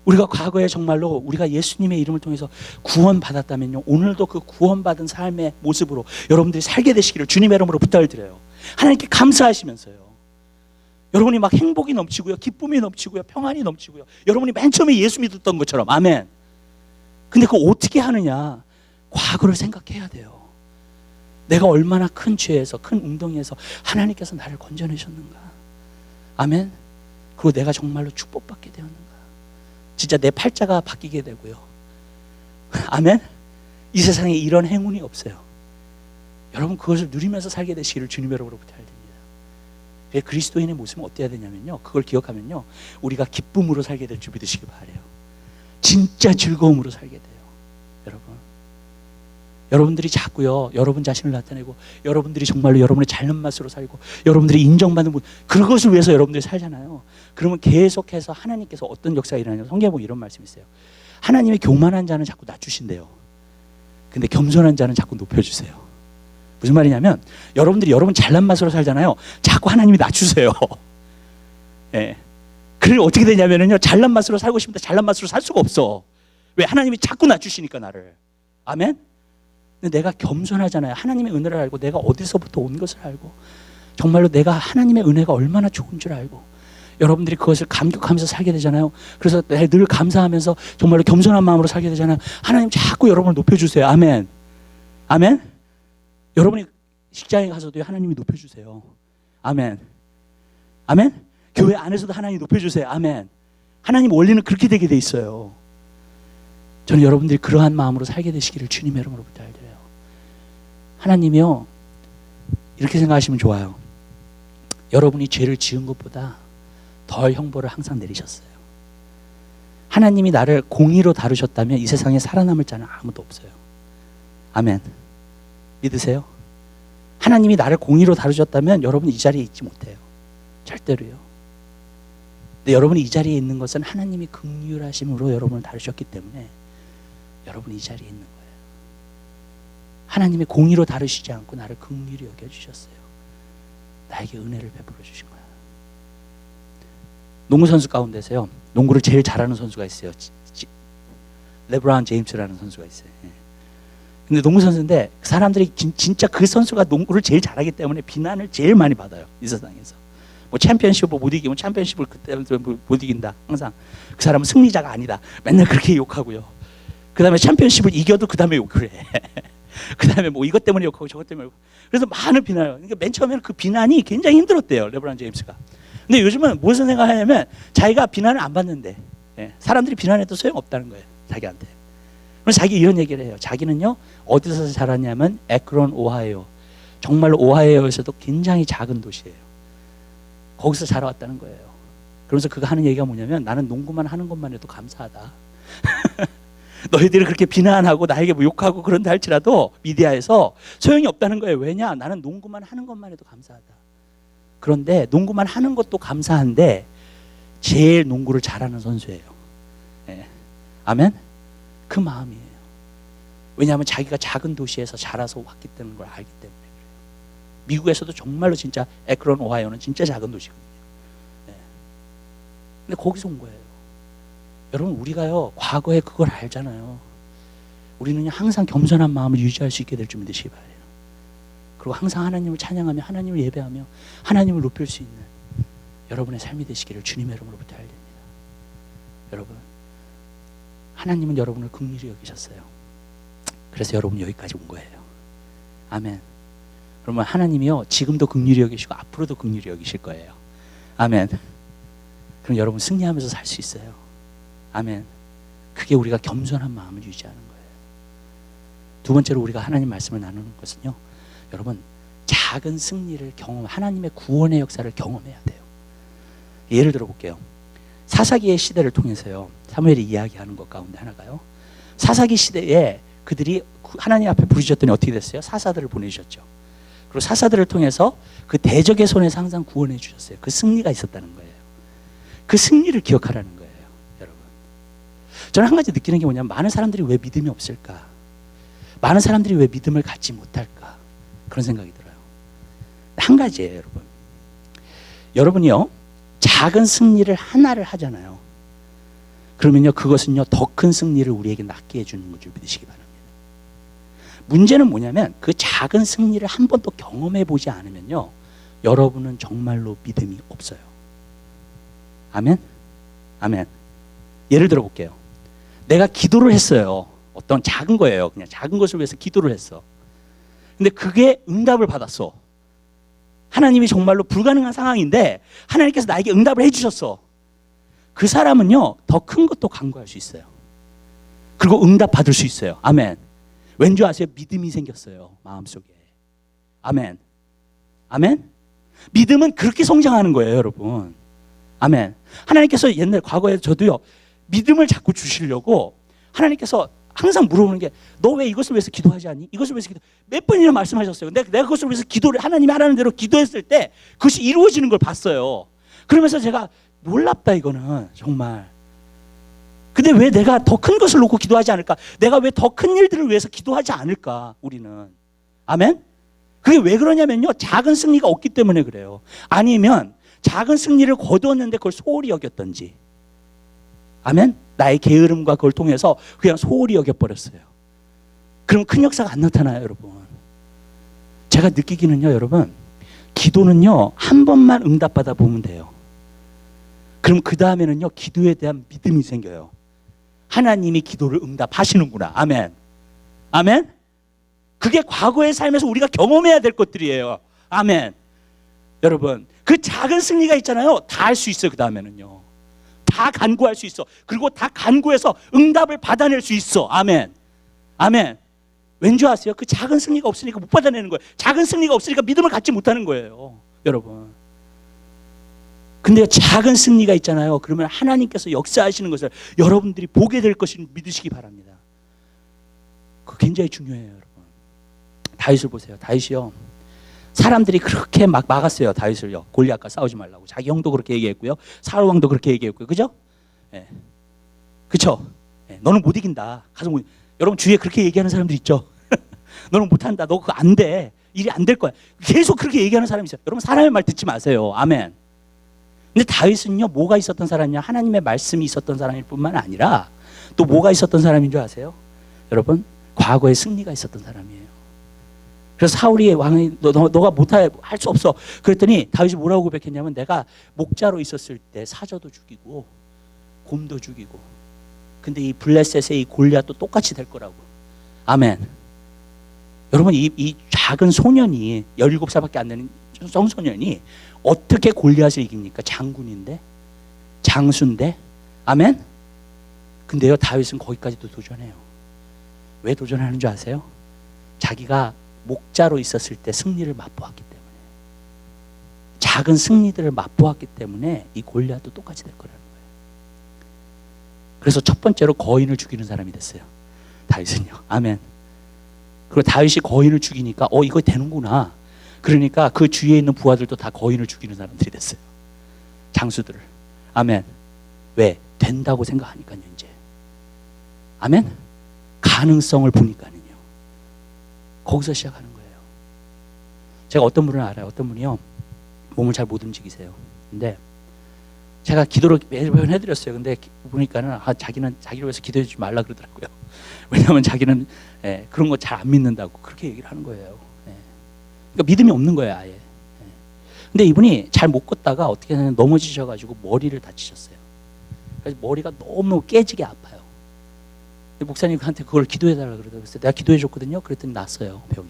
우리가 과거에 정말로 우리가 예수님의 이름을 통해서 구원받았다면요, 오늘도 그 구원받은 삶의 모습으로 여러분들이 살게 되시기를 주님의 이름으로 부탁을 드려요. 하나님께 감사하시면서요. 여러분이 막 행복이 넘치고요, 기쁨이 넘치고요, 평안이 넘치고요, 여러분이 맨 처음에 예수 믿었던 것처럼. 아멘. 근데 그거 어떻게 하느냐? 과거를 생각해야 돼요. 내가 얼마나 큰 죄에서, 큰 웅덩이에서 하나님께서 나를 건져내셨는가. 아멘. 그리고 내가 정말로 축복받게 되었는가. 진짜 내 팔자가 바뀌게 되고요. 아멘. 이 세상에 이런 행운이 없어요. 여러분, 그것을 누리면서 살게 되시기를 주님의 이름으로 부탁드립니다. 그리스도인의 모습은 어때야 되냐면요, 그걸 기억하면요, 우리가 기쁨으로 살게 될 줄 믿으시기 바라요. 진짜 즐거움으로 살게 돼요, 여러분. 여러분들이 자꾸요, 여러분 자신을 나타내고 여러분들이 정말로 여러분의 잘난 맛으로 살고 여러분들이 인정받는 분, 그것을 위해서 여러분들이 살잖아요. 그러면 계속해서 하나님께서 어떤 역사가 일어나냐면, 성경에 보면 이런 말씀이 있어요. 하나님의 교만한 자는 자꾸 낮추신대요. 근데 겸손한 자는 자꾸 높여주세요. 무슨 말이냐면, 여러분들이 여러분 잘난 맛으로 살잖아요. 자꾸 하나님이 낮추세요. 예. 그러면 어떻게 되냐면요, 잘난 맛으로 살고 싶은데 잘난 맛으로 살 수가 없어. 왜? 하나님이 자꾸 낮추시니까, 나를. 아멘. 근데 내가 겸손하잖아요. 하나님의 은혜를 알고 내가 어디서부터 온 것을 알고 정말로 내가 하나님의 은혜가 얼마나 좋은 줄 알고 여러분들이 그것을 감격하면서 살게 되잖아요. 그래서 늘 감사하면서 정말로 겸손한 마음으로 살게 되잖아요. 하나님 자꾸 여러분을 높여주세요. 아멘. 아멘. 여러분이 직장에 가서도 하나님이 높여주세요. 아멘. 아멘. 교회 안에서도 하나님이 높여주세요. 아멘. 하나님 원리는 그렇게 되게 돼 있어요. 저는 여러분들이 그러한 마음으로 살게 되시기를 주님의 이름으로 부탁드려요. 하나님이요, 이렇게 생각하시면 좋아요. 여러분이 죄를 지은 것보다 덜 형벌을 항상 내리셨어요. 하나님이 나를 공의로 다루셨다면 이 세상에 살아남을 자는 아무도 없어요. 아멘. 믿으세요? 하나님이 나를 공의로 다루셨다면 여러분 이 자리에 있지 못해요. 절대로요. 근데 여러분이 이 자리에 있는 것은 하나님이 긍휼하심으로 여러분을 다루셨기 때문에 여러분이 이 자리에 있는 거예요. 하나님이 공의로 다루시지 않고 나를 긍휼히 여겨주셨어요. 나에게 은혜를 베풀어 주신 거야. 농구 선수 가운데서요, 농구를 제일 잘하는 선수가 있어요. 레브론 제임스라는 선수가 있어요. 근데 농구 선수인데 사람들이 진짜 그 선수가 농구를 제일 잘하기 때문에 비난을 제일 많이 받아요. 이 세상에서. 뭐 챔피언십을 못 이기면 챔피언십을 그때 못 이긴다. 항상 그 사람은 승리자가 아니다. 맨날 그렇게 욕하고요. 그 다음에 챔피언십을 이겨도 그 다음에 욕을 해. 그 다음에 뭐 이것 때문에 욕하고 저것 때문에 욕하고. 그래서 많은 비난을. 그러니까 맨 처음에는 그 비난이 굉장히 힘들었대요. 레브론 제임스가. 근데 요즘은 무슨 생각을 하냐면 자기가 비난을 안 받는데, 사람들이 비난해도 소용없다는 거예요. 자기한테. 그래서 자기 이런 얘기를 해요. 자기는요, 어디서 자랐냐면 에크론, 오하이오. 정말로 오하이오에서도 굉장히 작은 도시예요. 거기서 자라왔다는 거예요. 그러면서 그가 하는 얘기가 뭐냐면 나는 농구만 하는 것만 해도 감사하다. 너희들이 그렇게 비난하고 나에게 뭐 욕하고 그런다 할지라도 미디어에서 소용이 없다는 거예요. 왜냐? 나는 농구만 하는 것만 해도 감사하다. 그런데 농구만 하는 것도 감사한데 제일 농구를 잘하는 선수예요. 아멘? 그 마음이에요. 왜냐하면 자기가 작은 도시에서 자라서 왔기 때문에 걸 알기 때문에 그래요. 미국에서도 정말로 진짜 에크론, 오하이오는 진짜 작은 도시거든요. 근데 거기서 온 거예요. 여러분, 우리가요, 과거에 그걸 알잖아요. 우리는 항상 겸손한 마음을 유지할 수 있게 될 줄 믿으시기 바라요. 그리고 항상 하나님을 찬양하며 하나님을 예배하며 하나님을 높일 수 있는 여러분의 삶이 되시기를 주님의 이름으로 부탁드립니다. 여러분, 하나님은 여러분을 긍휼히 여기셨어요. 그래서 여러분 여기까지 온 거예요. 아멘. 그러면 하나님이요, 지금도 긍휼히 여기시고 앞으로도 긍휼히 여기실 거예요. 아멘. 그럼 여러분 승리하면서 살 수 있어요. 아멘. 그게 우리가 겸손한 마음을 유지하는 거예요. 두 번째로 우리가 하나님 말씀을 나누는 것은요, 여러분 작은 승리를 하나님의 구원의 역사를 경험해야 돼요. 예를 들어 볼게요. 사사기의 시대를 통해서요, 사무엘이 이야기하는 것 가운데 하나가요, 사사기 시대에 그들이 하나님 앞에 부르셨더니 어떻게 됐어요? 사사들을 보내주셨죠. 그리고 사사들을 통해서 그 대적의 손에서 항상 구원해 주셨어요. 그 승리가 있었다는 거예요. 그 승리를 기억하라는 거예요, 여러분. 저는 한 가지 느끼는 게 뭐냐면, 많은 사람들이 왜 믿음이 없을까? 많은 사람들이 왜 믿음을 갖지 못할까? 그런 생각이 들어요. 한 가지예요, 여러분. 여러분이요, 작은 승리를 하나를 하잖아요. 그러면요, 그것은요, 더 큰 승리를 우리에게 낫게 해주는 줄 믿으시기 바랍니다. 문제는 뭐냐면, 그 작은 승리를 한 번도 경험해 보지 않으면요, 여러분은 정말로 믿음이 없어요. 아멘? 아멘. 예를 들어 볼게요. 내가 기도를 했어요. 어떤 작은 거예요. 그냥 작은 것을 위해서 기도를 했어. 근데 그게 응답을 받았어. 하나님이 정말로 불가능한 상황인데 하나님께서 나에게 응답을 해주셨어. 그 사람은요, 더 큰 것도 간구할 수 있어요. 그리고 응답 받을 수 있어요. 아멘. 왠지 아세요? 믿음이 생겼어요, 마음속에. 아멘. 아멘. 믿음은 그렇게 성장하는 거예요, 여러분. 아멘. 하나님께서 과거에 저도요, 믿음을 자꾸 주시려고 하나님께서 항상 물어보는 게, 너 왜 이것을 위해서 기도하지 않니? 이것을 위해서 몇 번이나 말씀하셨어요. 내가 그것을 위해서 기도를, 하나님이 하라는 대로 기도했을 때 그것이 이루어지는 걸 봤어요. 그러면서 제가 놀랍다, 이거는 정말. 근데 왜 내가 더 큰 것을 놓고 기도하지 않을까? 내가 왜 더 큰 일들을 위해서 기도하지 않을까? 우리는. 아멘? 그게 왜 그러냐면요, 작은 승리가 없기 때문에 그래요. 아니면 작은 승리를 거두었는데 그걸 소홀히 여겼던지. 아멘? 나의 게으름과 그걸 통해서 그냥 소홀히 여겨버렸어요. 그럼 큰 역사가 안 나타나요, 여러분. 제가 느끼기는요, 여러분, 기도는요, 한 번만 응답받아 보면 돼요. 그럼 그 다음에는요, 기도에 대한 믿음이 생겨요. 하나님이 기도를 응답하시는구나. 아멘. 아멘. 그게 과거의 삶에서 우리가 경험해야 될 것들이에요. 아멘. 여러분, 그 작은 승리가 있잖아요. 다 할 수 있어요. 그 다음에는요, 다 간구할 수 있어. 그리고 다 간구해서 응답을 받아낼 수 있어. 아멘. 아멘. 왠지 아세요? 그 작은 승리가 없으니까 못 받아내는 거예요. 작은 승리가 없으니까 믿음을 갖지 못하는 거예요, 여러분. 근데 작은 승리가 있잖아요. 그러면 하나님께서 역사하시는 것을 여러분들이 보게 될 것을 믿으시기 바랍니다. 그거 굉장히 중요해요, 여러분. 다윗을 보세요. 다윗이요, 사람들이 그렇게 막 막았어요. 다윗을요, 골리앗과 싸우지 말라고. 자기 형도 그렇게 얘기했고요, 사울 왕도 그렇게 얘기했고요. 그죠? 예. 그쵸? 예. 너는 못 이긴다. 가서 뭐, 여러분 주위에 그렇게 얘기하는 사람들 있죠? 너는 못한다. 너 그거 안 돼. 일이 안 될 거야. 계속 그렇게 얘기하는 사람이 있어요. 여러분, 사람의 말 듣지 마세요. 아멘. 근데 다윗은요, 뭐가 있었던 사람이냐? 하나님의 말씀이 있었던 사람일 뿐만 아니라 또 뭐가 있었던 사람인 줄 아세요? 여러분, 과거에 승리가 있었던 사람이에요. 그래서 사울이 왕이 너가 못할 수 없어. 그랬더니 다윗이 뭐라고 고백했냐면, 내가 목자로 있었을 때 사저도 죽이고 곰도 죽이고, 근데 이 블레셋의 이 골리앗도 똑같이 될 거라고. 아멘. 여러분, 이 작은 소년이 17살밖에 안 되는 청소년이 어떻게 골리앗을 이깁니까? 장군인데, 장수인데. 아멘. 근데요, 다윗은 거기까지도 도전해요. 왜 도전하는 줄 아세요? 자기가 목자로 있었을 때 승리를 맛보았기 때문에, 작은 승리들을 맛보았기 때문에 이 골리앗도 똑같이 될 거라는 거예요. 그래서 첫 번째로 거인을 죽이는 사람이 됐어요, 다윗은요. 아멘. 그리고 다윗이 거인을 죽이니까 이거 되는구나. 그러니까 그 주위에 있는 부하들도 다 거인을 죽이는 사람들이 됐어요, 장수들을. 아멘. 왜? 된다고 생각하니까요, 이제. 아멘. 가능성을 보니까는요. 거기서 시작하는 거예요. 제가 어떤 분을 알아요. 어떤 분이요, 몸을 잘 못 움직이세요. 근데 제가 기도를 매번 해드렸어요. 근데 보니까는 자기는 자기를 위해서 기도해 주지 말라 그러더라고요. 왜냐하면 자기는 그런 거 잘 안 믿는다고 그렇게 얘기를 하는 거예요. 그러니까 믿음이 없는 거예요, 아예. 근데 이분이 잘 못 걷다가 어떻게 넘어지셔가지고 머리를 다치셨어요. 그래서 머리가 너무 깨지게 아파요. 목사님한테 그걸 기도해달라 그러더라고요. 그래서 내가 기도해줬거든요. 그랬더니 났어요, 병이.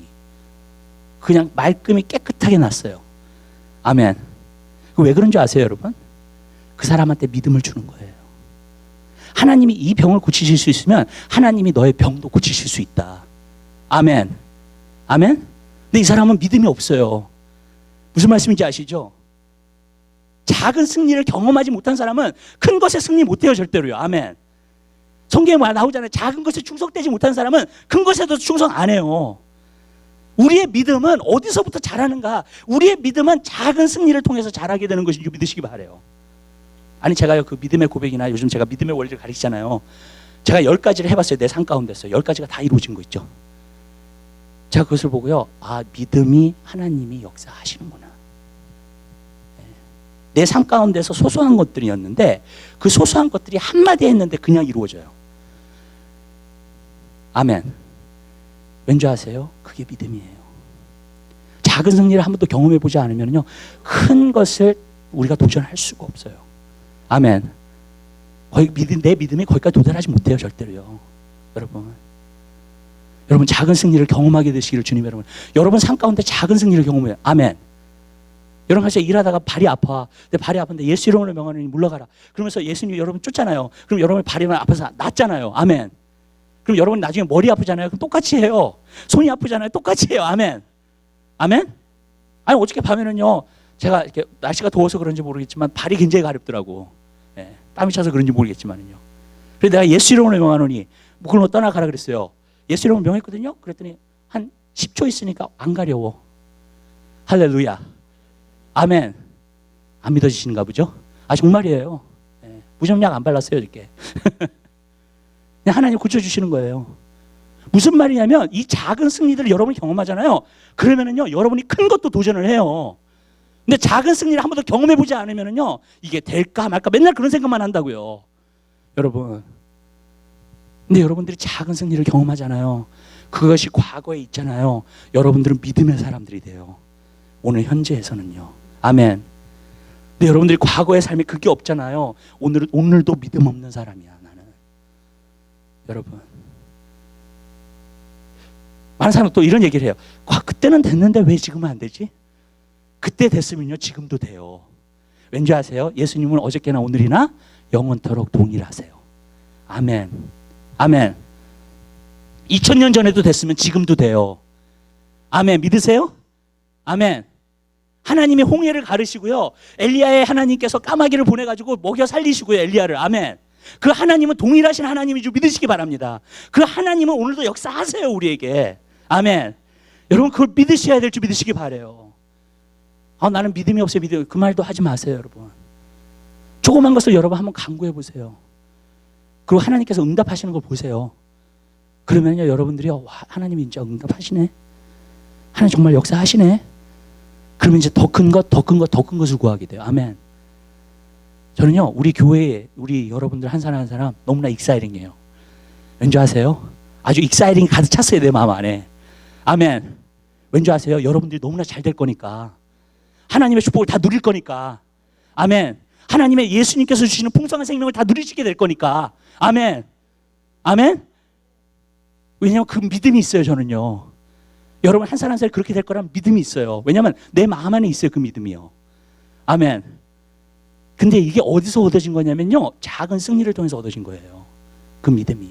그냥 말끔히 깨끗하게 났어요. 아멘. 왜 그런 줄 아세요, 여러분? 그 사람한테 믿음을 주는 거예요. 하나님이 이 병을 고치실 수 있으면 하나님이 너의 병도 고치실 수 있다. 아멘. 아멘. 근데 이 사람은 믿음이 없어요. 무슨 말씀인지 아시죠? 작은 승리를 경험하지 못한 사람은 큰 것에 승리 못해요, 절대로요. 아멘. 성경에 나오잖아요. 작은 것에 충성되지 못한 사람은 큰 것에도 충성 안 해요. 우리의 믿음은 어디서부터 자라는가? 우리의 믿음은 작은 승리를 통해서 자라게 되는 것인 줄 믿으시기 바라요. 아니, 제가요, 그 믿음의 고백이나 요즘 제가 믿음의 원리를 가르치잖아요. 제가 10가지를 해봤어요. 내 삶 가운데서 10가지가 다 이루어진 거 있죠. 제가 그것을 보고요, 믿음이 하나님이 역사하시는구나. 내 삶 가운데서 소소한 것들이었는데 그 소소한 것들이 한마디 했는데 그냥 이루어져요. 아멘. 왠지 아세요? 그게 믿음이에요. 작은 승리를 한 번도 경험해보지 않으면요, 큰 것을 우리가 도전할 수가 없어요. 아멘. 내 믿음이 거기까지 도달하지 못해요, 절대로요. 여러분 작은 승리를 경험하게 되시기를 주님, 여러분 삶 가운데 작은 승리를 경험해요. 아멘. 여러분 같이 일하다가 발이 아파. 내 발이 아픈데 예수 이름으로 명하노니 물러가라. 그러면서 예수님 여러분 쫓잖아요. 그럼 여러분 발이 아파서 낫잖아요. 아멘. 그럼 여러분 나중에 머리 아프잖아요. 그럼 똑같이 해요. 손이 아프잖아요. 똑같이 해요. 아멘. 아멘. 아니, 어저께 밤에는요, 제가 이렇게 날씨가 더워서 그런지 모르겠지만 발이 굉장히 가렵더라고. 땀이 차서 그런지 모르겠지만은요. 그래서 내가 예수 이름으로 명하노니 그럼 떠나가라 그랬어요. 예수 이름으로 명했거든요. 그랬더니 한 10초 있으니까 안 가려워. 할렐루야. 아멘. 안 믿어지시는가 보죠? 정말이에요. 무좀약 안 발랐어요, 이렇게. 그냥 하나님 고쳐주시는 거예요. 무슨 말이냐면, 이 작은 승리들을 여러분이 경험하잖아요. 그러면은요, 여러분이 큰 것도 도전을 해요. 근데 작은 승리를 한 번도 경험해보지 않으면은요, 이게 될까 말까 맨날 그런 생각만 한다고요, 여러분. 근데 여러분들이 작은 승리를 경험하잖아요. 그것이 과거에 있잖아요. 여러분들은 믿음의 사람들이 돼요. 오늘 현재에서는요. 아멘. 근데 여러분들이 과거의 삶에 그게 없잖아요. 오늘도 믿음 없는 사람이야, 나는. 여러분, 많은 사람은 또 이런 얘기를 해요. 그때는 됐는데 왜 지금은 안 되지? 그때 됐으면요 지금도 돼요. 왠지 아세요? 예수님은 어저께나 오늘이나 영원토록 동일하세요. 아멘. 아멘. 2000년 전에도 됐으면 지금도 돼요. 아멘. 믿으세요? 아멘. 하나님이 홍해를 가르시고요, 엘리야의 하나님께서 까마귀를 보내가지고 먹여 살리시고요, 엘리야를. 아멘. 그 하나님은 동일하신 하나님인 줄 믿으시기 바랍니다. 그 하나님은 오늘도 역사하세요, 우리에게. 아멘. 여러분 그걸 믿으셔야 될 줄 믿으시기 바라요. 나는 믿음이 없어요. 그 말도 하지 마세요, 여러분. 조그만 것을 여러분 한번 간구해 보세요. 그리고 하나님께서 응답하시는 걸 보세요. 그러면요 여러분들이 와, 하나님이 진짜 응답하시네, 하나님 정말 역사하시네. 그러면 이제 더 큰 것, 더 큰 것, 더 큰 것을 구하게 돼요. 아멘. 저는요 우리 교회에 우리 여러분들 한 사람 한 사람 너무나 익사이링이에요. 왠지 아세요? 아주 익사이링이 가득 찼어요, 내 마음 안에. 아멘. 왠지 아세요? 여러분들이 너무나 잘 될 거니까. 하나님의 축복을 다 누릴 거니까. 아멘. 하나님의 예수님께서 주시는 풍성한 생명을 다 누리시게 될 거니까. 아멘. 아멘. 왜냐하면 그 믿음이 있어요, 저는요. 여러분 한 살 한 살 그렇게 될 거란 믿음이 있어요. 왜냐하면 내 마음 안에 있어요, 그 믿음이요. 아멘. 근데 이게 어디서 얻어진 거냐면요, 작은 승리를 통해서 얻어진 거예요, 그 믿음이.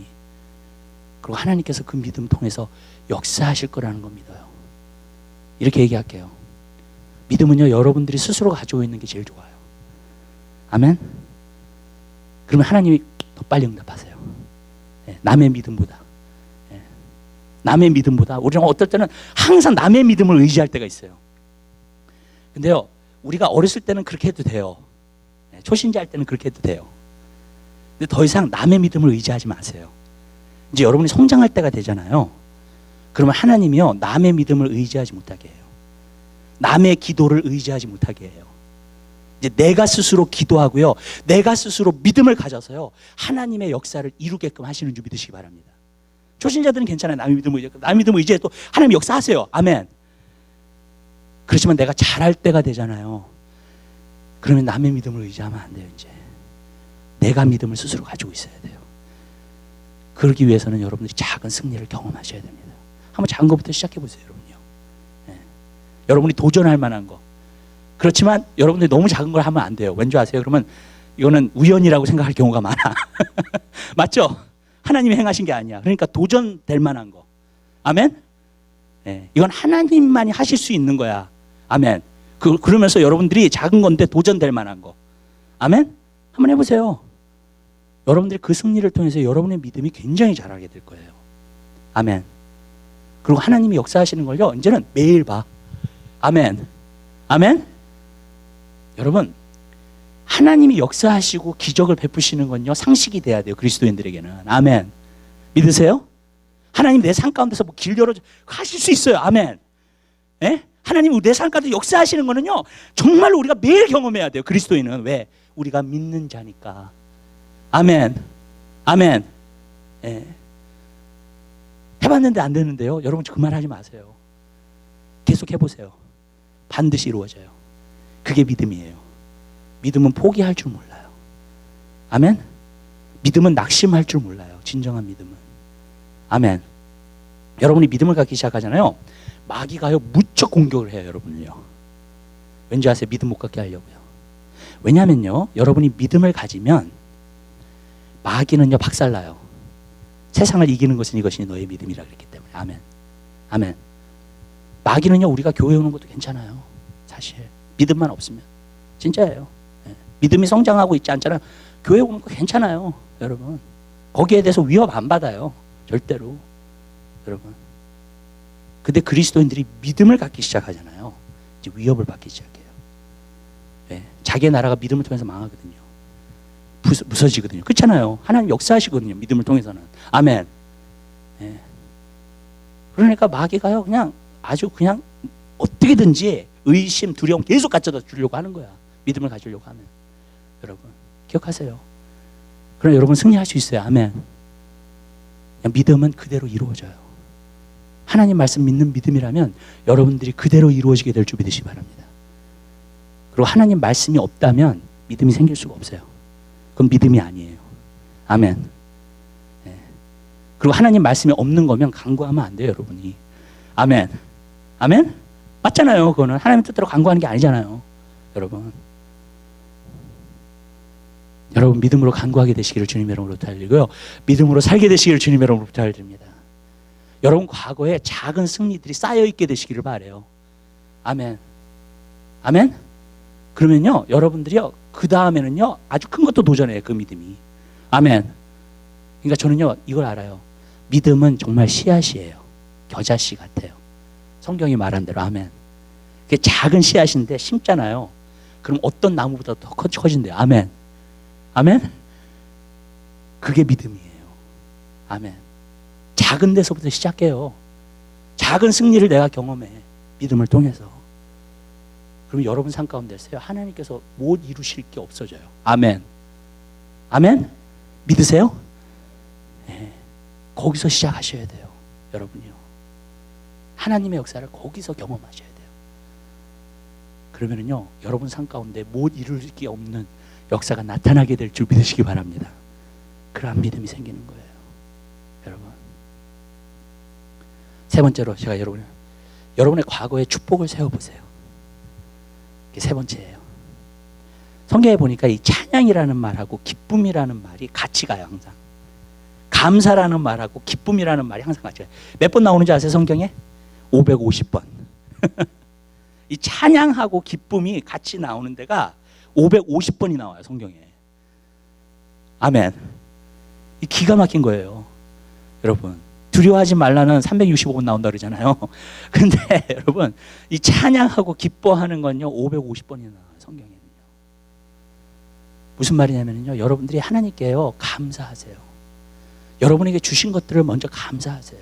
그리고 하나님께서 그 믿음 통해서 역사하실 거라는 거 믿어요. 이렇게 얘기할게요. 믿음은요 여러분들이 스스로 가지고 있는 게 제일 좋아요. 아멘. 그러면 하나님이 더 빨리 응답하세요. 남의 믿음보다. 남의 믿음보다. 우리는 어떨 때는 항상 남의 믿음을 의지할 때가 있어요. 근데요 우리가 어렸을 때는 그렇게 해도 돼요. 초신자 할 때는 그렇게 해도 돼요. 근데 더 이상 남의 믿음을 의지하지 마세요. 이제 여러분이 성장할 때가 되잖아요. 그러면 하나님이요 남의 믿음을 의지하지 못하게 해요. 남의 기도를 의지하지 못하게 해요. 이제 내가 스스로 기도하고요, 내가 스스로 믿음을 가져서요 하나님의 역사를 이루게끔 하시는 줄 믿으시기 바랍니다. 초신자들은 괜찮아요. 남의 믿음을 의지해. 남의 믿음을 의지해도 하나님 역사하세요. 아멘. 그렇지만 내가 잘할 때가 되잖아요. 그러면 남의 믿음을 의지하면 안 돼요. 이제 내가 믿음을 스스로 가지고 있어야 돼요. 그러기 위해서는 여러분들이 작은 승리를 경험하셔야 됩니다. 한번 작은 것부터 시작해 보세요, 여러분요. 여러분이 도전할 만한 거. 그렇지만 여러분들이 너무 작은 걸 하면 안 돼요. 왠지 아세요? 그러면 이거는 우연이라고 생각할 경우가 많아. 맞죠? 하나님이 행하신 게 아니야. 그러니까 도전될 만한 거. 아멘? 이건 하나님만이 하실 수 있는 거야. 아멘. 그러면서 여러분들이 작은 건데 도전될 만한 거. 아멘? 한번 해보세요. 여러분들이 그 승리를 통해서 여러분의 믿음이 굉장히 자라게 될 거예요. 아멘. 그리고 하나님이 역사하시는 걸요 이제는 매일 봐. 아멘. 아멘. 여러분 하나님이 역사하시고 기적을 베푸시는 건요 상식이 돼야 돼요, 그리스도인들에게는. 아멘. 믿으세요? 하나님 내 삶 가운데서 뭐 길 열어 하실 수 있어요. 아멘. 예? 하나님 내 삶 가운데 역사하시는 거는요 정말 우리가 매일 경험해야 돼요, 그리스도인은. 왜? 우리가 믿는 자니까. 아멘. 아멘. 예. 해봤는데 안 되는데요, 여러분 그 말 하지 마세요. 계속 해보세요. 반드시 이루어져요. 그게 믿음이에요. 믿음은 포기할 줄 몰라요. 아멘. 믿음은 낙심할 줄 몰라요, 진정한 믿음은. 아멘. 여러분이 믿음을 갖기 시작하잖아요, 마귀가요 무척 공격을 해요, 여러분을요. 왠지 아세요? 믿음 못 갖게 하려고요. 왜냐하면요 여러분이 믿음을 가지면 마귀는요 박살나요. 세상을 이기는 것은 이것이 너의 믿음이라 그랬기 때문에. 아멘. 아멘. 마귀는요 우리가 교회 오는 것도 괜찮아요, 사실. 믿음만 없으면. 진짜예요. 믿음이 성장하고 있지 않잖아요. 교회 오는 거 괜찮아요, 여러분. 거기에 대해서 위협 안 받아요, 절대로. 여러분. 근데 그리스도인들이 믿음을 갖기 시작하잖아요. 이제 위협을 받기 시작해요. 자기의 나라가 믿음을 통해서 망하거든요. 부서지거든요. 그렇잖아요. 하나님 역사하시거든요, 믿음을 통해서는. 아멘. 그러니까 마귀가요 그냥 아주 그냥 어떻게든지 의심, 두려움 계속 가져다 주려고 하는 거야, 믿음을 가지려고 하면. 여러분 기억하세요. 그럼 여러분 승리할 수 있어요. 아멘. 믿음은 그대로 이루어져요. 하나님 말씀 믿는 믿음이라면 여러분들이 그대로 이루어지게 될 줄 믿으시기 바랍니다. 그리고 하나님 말씀이 없다면 믿음이 생길 수가 없어요. 그건 믿음이 아니에요. 아멘. 그리고 하나님 말씀이 없는 거면 간구하면 안 돼요, 여러분이. 아멘. 아멘? 맞잖아요. 그거는 하나님의 뜻대로 간구하는 게 아니잖아요. 여러분. 여러분 믿음으로 간구하게 되시기를 주님의 이름으로 부탁드리고요. 믿음으로 살게 되시기를 주님의 이름으로 부탁드립니다. 여러분 과거에 작은 승리들이 쌓여있게 되시기를 바라요. 아멘. 아멘? 그러면요 여러분들이요 그 다음에는요 아주 큰 것도 도전해요. 그 믿음이. 아멘. 그러니까 저는요 이걸 알아요. 믿음은 정말 씨앗이에요. 겨자씨 같아요. 성경이 말한 대로. 아멘. 그게 작은 씨앗인데 심잖아요. 그럼 어떤 나무보다 더 커진대요. 아멘. 아멘. 그게 믿음이에요. 아멘. 작은 데서부터 시작해요. 작은 승리를 내가 경험해. 믿음을 통해서. 그럼 여러분 삶 가운데서요 하나님께서 못 이루실 게 없어져요. 아멘. 아멘. 믿으세요? 네. 거기서 시작하셔야 돼요. 여러분이요. 하나님의 역사를 거기서 경험하셔야 돼요. 그러면은요 여러분 삶 가운데 못 이룰 게 없는 역사가 나타나게 될 줄 믿으시기 바랍니다. 그러한 믿음이 생기는 거예요. 여러분. 세 번째로 제가 여러분의 과거의 축복을 세워보세요. 이게 세 번째예요. 성경에 보니까 이 찬양이라는 말하고 기쁨이라는 말이 같이 가요. 항상. 감사라는 말하고 기쁨이라는 말이 항상 같이 가요. 몇 번 나오는지 아세요? 성경에? 550번. 이 찬양하고 기쁨이 같이 나오는 데가 550번이 나와요. 성경에. 아멘. 이 기가 막힌 거예요. 여러분. 두려워하지 말라는 365번 나온다 그러잖아요. 근데 여러분 이 찬양하고 기뻐하는 건요 550번이 나와요. 성경에는요. 무슨 말이냐면요 여러분들이 하나님께요 감사하세요. 여러분에게 주신 것들을 먼저 감사하세요.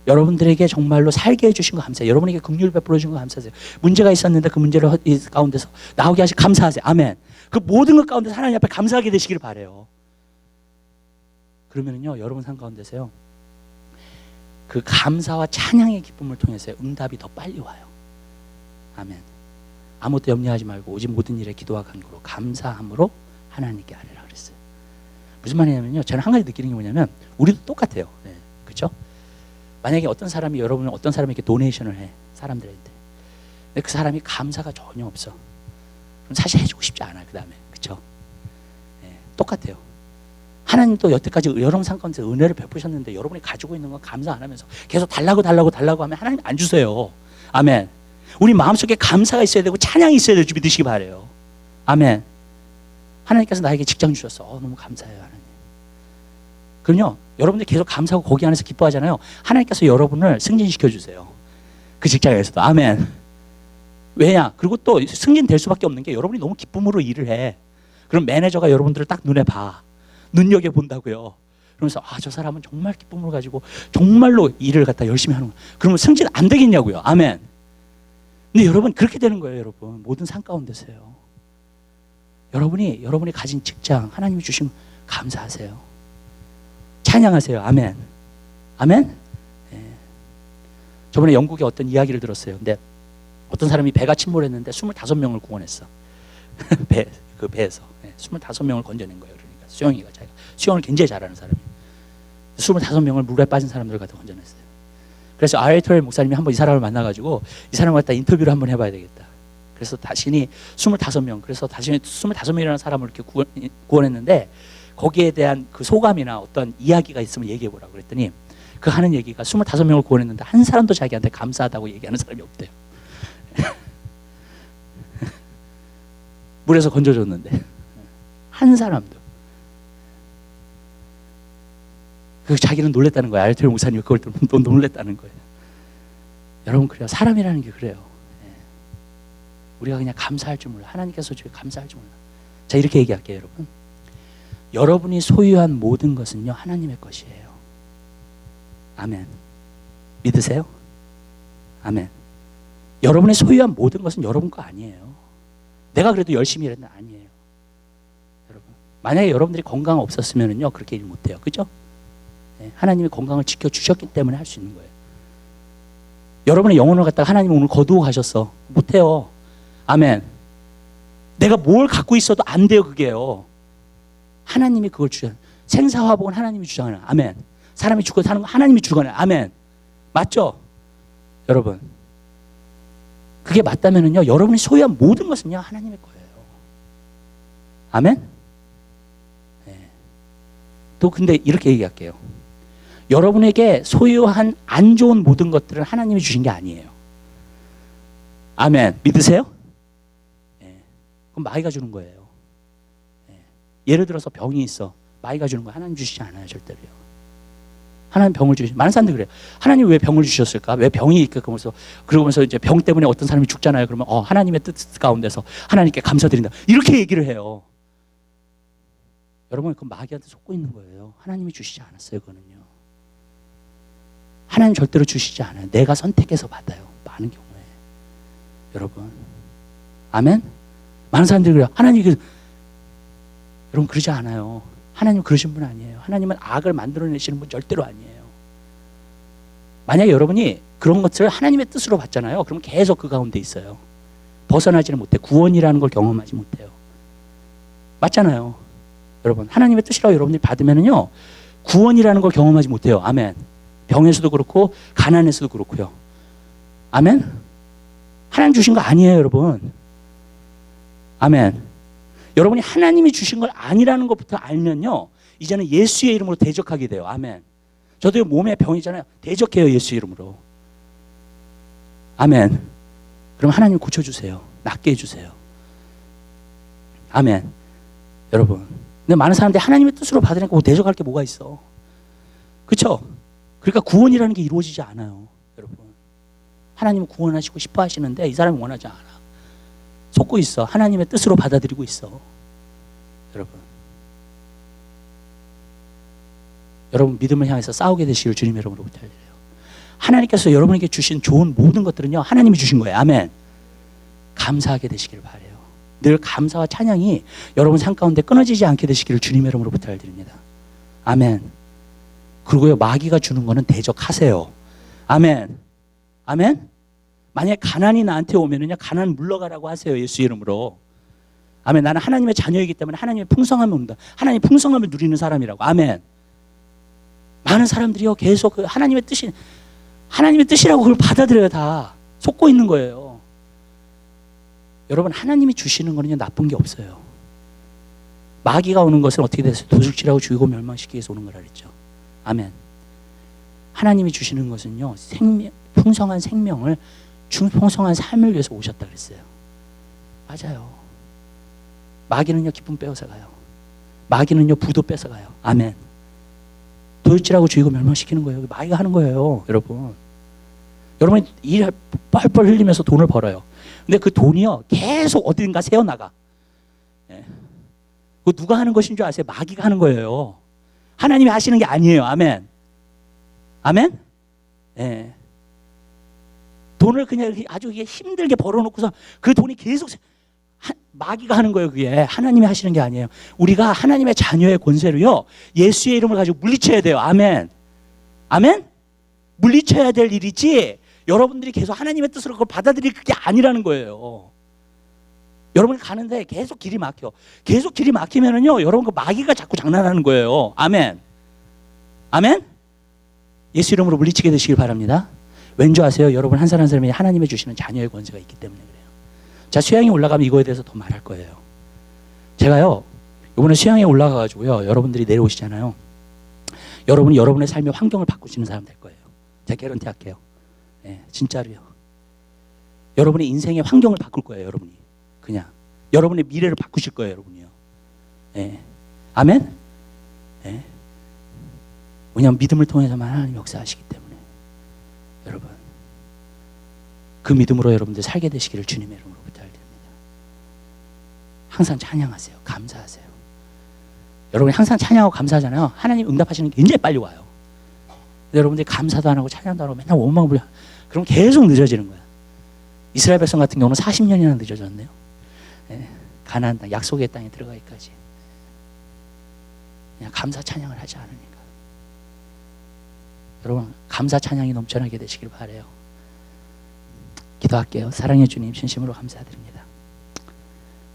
여러분들에게 정말로 살게 해주신 거 감사해요. 여러분에게 긍휼을 베풀어 주신 거 감사하세요. 문제가 있었는데 그 문제를 가운데서 나오게 하시 감사하세요. 아멘. 그 모든 것 가운데서 하나님 앞에 감사하게 되시기를 바라요. 그러면요 여러분 삶 가운데서요 그 감사와 찬양의 기쁨을 통해서 응답이 더 빨리 와요. 아멘. 아무것도 염려하지 말고 오직 모든 일에 기도와 간구로 감사함으로 하나님께 아뢰라 그랬어요. 무슨 말이냐면요 저는 한 가지 느끼는 게 뭐냐면 우리도 똑같아요. 네. 그렇죠? 만약에 어떤 사람이 여러분은 어떤 사람에게 도네이션을 해 사람들한테 근데 그 사람이 감사가 전혀 없어. 그럼 사실 해주고 싶지 않아요. 그 다음에 그렇죠? 네. 똑같아요. 하나님도 여태까지 여러분 삶 가운데 은혜를 베푸셨는데 여러분이 가지고 있는 건 감사 안 하면서 계속 달라고 하면 하나님 안 주세요. 아멘. 우리 마음속에 감사가 있어야 되고 찬양이 있어야 될 줄 믿으시기 바라요. 아멘. 하나님께서 나에게 직장 주셨어. 너무 감사해요 하나님. 그럼요 여러분들 계속 감사하고 거기 안에서 기뻐하잖아요. 하나님께서 여러분을 승진시켜 주세요. 그 직장에서도. 아멘. 왜냐? 그리고 또 승진될 수밖에 없는 게 여러분이 너무 기쁨으로 일을 해. 그럼 매니저가 여러분들을 딱 눈에 봐. 눈여겨본다고요. 그러면서 저 사람은 정말 기쁨을 가지고 정말로 일을 갖다 열심히 하는구나. 그러면 승진 안 되겠냐고요. 아멘. 근데 여러분 그렇게 되는 거예요. 여러분 모든 삶 가운데서요. 여러분이 가진 직장 하나님이 주신 감사하세요. 찬양하세요. 아멘. 아멘. 네. 저번에 영국에 어떤 이야기를 들었어요. 근데 어떤 사람이 배가 침몰했는데 25명을 구원했어. 배에서 25명을 건져낸 거예요. 수영이가 자기가 수영을 굉장히 잘하는 사람이에요. 25명을 물에 빠진 사람들 갖다 건져냈어요. 그래서 R.A. 목사님이 한번 이 사람을 만나가지고 이 사람을 갖다 인터뷰를 한번 해봐야 되겠다. 그래서 자신이 25명, 그래서 다시 25명이라는 사람을 이렇게 구원했는데 거기에 대한 그 소감이나 어떤 이야기가 있으면 얘기해보라고 그랬더니 그 하는 얘기가 25명을 구원했는데 한 사람도 자기한테 감사하다고 얘기하는 사람이 없대요. 물에서 건져줬는데 한 사람도. 그 자기는 놀랬다는 거예요. R.A. 목사님이 그걸 또 놀랬다는 거예요. 여러분 그래요. 사람이라는 게 그래요. 우리가 그냥 감사할 줄 몰라. 하나님께서 주에 감사할 줄 몰라. 자 이렇게 얘기할게요. 여러분. 여러분이 소유한 모든 것은요 하나님의 것이에요. 아멘. 믿으세요? 아멘. 여러분이 소유한 모든 것은 여러분 거 아니에요. 내가 그래도 열심히 일했는데 아니에요. 여러분 만약에 여러분들이 건강 없었으면요 그렇게 일 못해요. 그죠? 하나님이 건강을 지켜주셨기 때문에 할 수 있는 거예요. 여러분의 영혼을 갖다가 하나님이 오늘 거두어 가셨어. 못해요. 아멘. 내가 뭘 갖고 있어도 안 돼요. 그게요. 하나님이 그걸 주잖아요. 생사화복은 하나님이 주잖아요. 아멘. 사람이 죽고 사는 거 하나님이 주잖아요. 아멘. 맞죠? 여러분, 그게 맞다면은요, 여러분이 소유한 모든 것은요, 하나님의 거예요. 아멘? 네. 또 근데 이렇게 얘기할게요. 여러분에게 소유한 안 좋은 모든 것들은 하나님이 주신 게 아니에요. 아멘. 믿으세요? 네. 그럼 마귀가 주는 거예요. 네. 예를 들어서 병이 있어. 마귀가 주는 거 하나님 주시지 않아요, 절대로요. 하나님 병을 주시. 많은 사람들이 그래요. 하나님 왜 병을 주셨을까? 왜 병이 있을까? 그러면서 이제 병 때문에 어떤 사람이 죽잖아요. 그러면 하나님의 뜻 가운데서 하나님께 감사드린다. 이렇게 얘기를 해요. 여러분, 그 마귀한테 속고 있는 거예요. 하나님이 주시지 않았어요, 그거는요. 하나님 절대로 주시지 않아요. 내가 선택해서 받아요. 많은 경우에. 여러분, 아멘? 많은 사람들이 그래요. 여러분, 그러지 않아요. 하나님 그러신 분 아니에요. 하나님은 악을 만들어내시는 분 절대로 아니에요. 만약에 여러분이 그런 것을 하나님의 뜻으로 받잖아요. 그럼 계속 그 가운데 있어요. 벗어나지는 못해. 구원이라는 걸 경험하지 못해요. 맞잖아요. 여러분, 하나님의 뜻이라고 여러분들이 받으면은요, 구원이라는 걸 경험하지 못해요. 아멘. 병에서도 그렇고 가난에서도 그렇고요. 아멘. 하나님 주신 거 아니에요, 여러분. 아멘. 여러분이 하나님이 주신 걸 아니라는 것부터 알면요, 이제는 예수의 이름으로 대적하게 돼요. 아멘. 저도 몸에 병이잖아요. 대적해요, 예수의 이름으로. 아멘. 그럼 하나님 고쳐주세요. 낫게 해주세요. 아멘. 여러분, 근데 많은 사람들이 하나님의 뜻으로 받으니까 대적할 게 뭐가 있어? 그렇죠? 그러니까 구원이라는 게 이루어지지 않아요, 여러분. 하나님은 구원하시고 싶어 하시는데 이 사람이 원하지 않아. 속고 있어. 하나님의 뜻으로 받아들이고 있어. 여러분 믿음을 향해서 싸우게 되시길 주님 이름으로 부탁드려요. 하나님께서 여러분에게 주신 좋은 모든 것들은요, 하나님이 주신 거예요. 아멘. 감사하게 되시길 바라요. 늘 감사와 찬양이 여러분 삶 가운데 끊어지지 않게 되시기를 주님 이름으로 부탁드립니다. 아멘. 그리고요, 마귀가 주는 거는 대적하세요. 아멘. 아멘. 만약에 가난이 나한테 오면은요, 가난 물러가라고 하세요. 예수 이름으로. 아멘. 나는 하나님의 자녀이기 때문에 하나님의 풍성함이 온다. 하나님의 풍성함을 누리는 사람이라고. 아멘. 많은 사람들이요, 계속 그 하나님의 뜻이라고 그걸 받아들여요. 다 속고 있는 거예요. 여러분, 하나님이 주시는 거는요, 나쁜 게 없어요. 마귀가 오는 것은 어떻게 됐어요? 도둑질하고 죽이고 멸망시키기 위해서 오는 거라 그랬죠. 아멘. 하나님이 주시는 것은요, 풍성한 생명을, 풍성한 삶을 위해서 오셨다 그랬어요. 맞아요. 마귀는요, 기쁨 빼앗아가요. 마귀는요, 부도 뺏어가요. 아멘. 도둑질하고 죽이고 멸망시키는 거예요. 마귀가 하는 거예요, 여러분. 여러분이 일 뻘뻘 흘리면서 돈을 벌어요. 근데 그 돈이요, 계속 어딘가 새어나가. 예. 그 누가 하는 것인 줄 아세요? 마귀가 하는 거예요. 하나님이 하시는 게 아니에요. 아멘. 아멘? 예. 돈을 그냥 아주 힘들게 벌어놓고서 그 돈이 계속 마귀가 하는 거예요. 그게 하나님이 하시는 게 아니에요. 우리가 하나님의 자녀의 권세로요, 예수의 이름을 가지고 물리쳐야 돼요. 아멘. 아멘? 물리쳐야 될 일이지 여러분들이 계속 하나님의 뜻으로 그걸 받아들일 그게 아니라는 거예요. 여러분이 가는데 계속 길이 막혀. 계속 길이 막히면은요, 여러분 그 마귀가 자꾸 장난하는 거예요. 아멘. 아멘? 예수 이름으로 물리치게 되시길 바랍니다. 왠지 아세요? 여러분 한 사람 한 사람이 하나님의 주시는 자녀의 권세가 있기 때문에 그래요. 자, 수양이 올라가면 이거에 대해서 더 말할 거예요. 제가요, 이번에 수양에 올라가가지고요, 여러분들이 내려오시잖아요. 여러분이 여러분의 삶의 환경을 바꾸시는 사람 될 거예요. 제가 개런티 할게요. 네, 진짜로요. 여러분의 인생의 환경을 바꿀 거예요, 여러분이. 그냥. 여러분의 미래를 바꾸실 거예요, 여러분이요. 네. 아멘? 네. 왜냐하면 믿음을 통해서만 하나님 역사하시기 때문에. 여러분, 그 믿음으로 여러분들 살게 되시기를 주님의 이름으로 부탁드립니다. 항상 찬양하세요. 감사하세요. 여러분이 항상 찬양하고 감사하잖아요. 하나님 응답하시는 게 굉장히 빨리 와요. 여러분들이 감사도 안 하고 찬양도 안 하고 맨날 원망을 부려. 그럼 계속 늦어지는 거야. 이스라엘 백성 같은 경우는 40년이나 늦어졌네요. 네, 가나안 땅, 약속의 땅에 들어가기까지. 그냥 감사 찬양을 하지 않으니까. 여러분, 감사 찬양이 넘쳐나게 되시길 바라요. 기도할게요. 사랑해 주님, 진심으로 감사드립니다.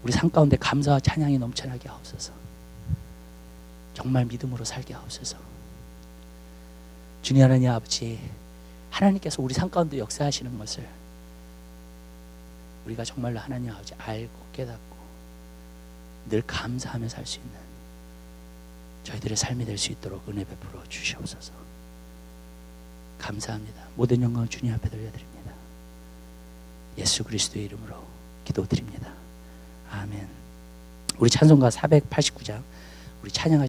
우리 삶 가운데 감사와 찬양이 넘쳐나게 하옵소서. 정말 믿음으로 살게 하옵소서. 주님 하나님 아버지, 하나님께서 우리 삶 가운데 역사하시는 것을 우리가 정말로 하나님 아버지 알고 깨닫고 늘 감사하며 살 수 있는 저희들의 삶이 될 수 있도록 은혜 베풀어 주시옵소서. 감사합니다. 모든 영광을 주님 앞에 돌려드립니다. 예수 그리스도의 이름으로 기도드립니다. 아멘. 우리 찬송가 489장 우리 찬양하시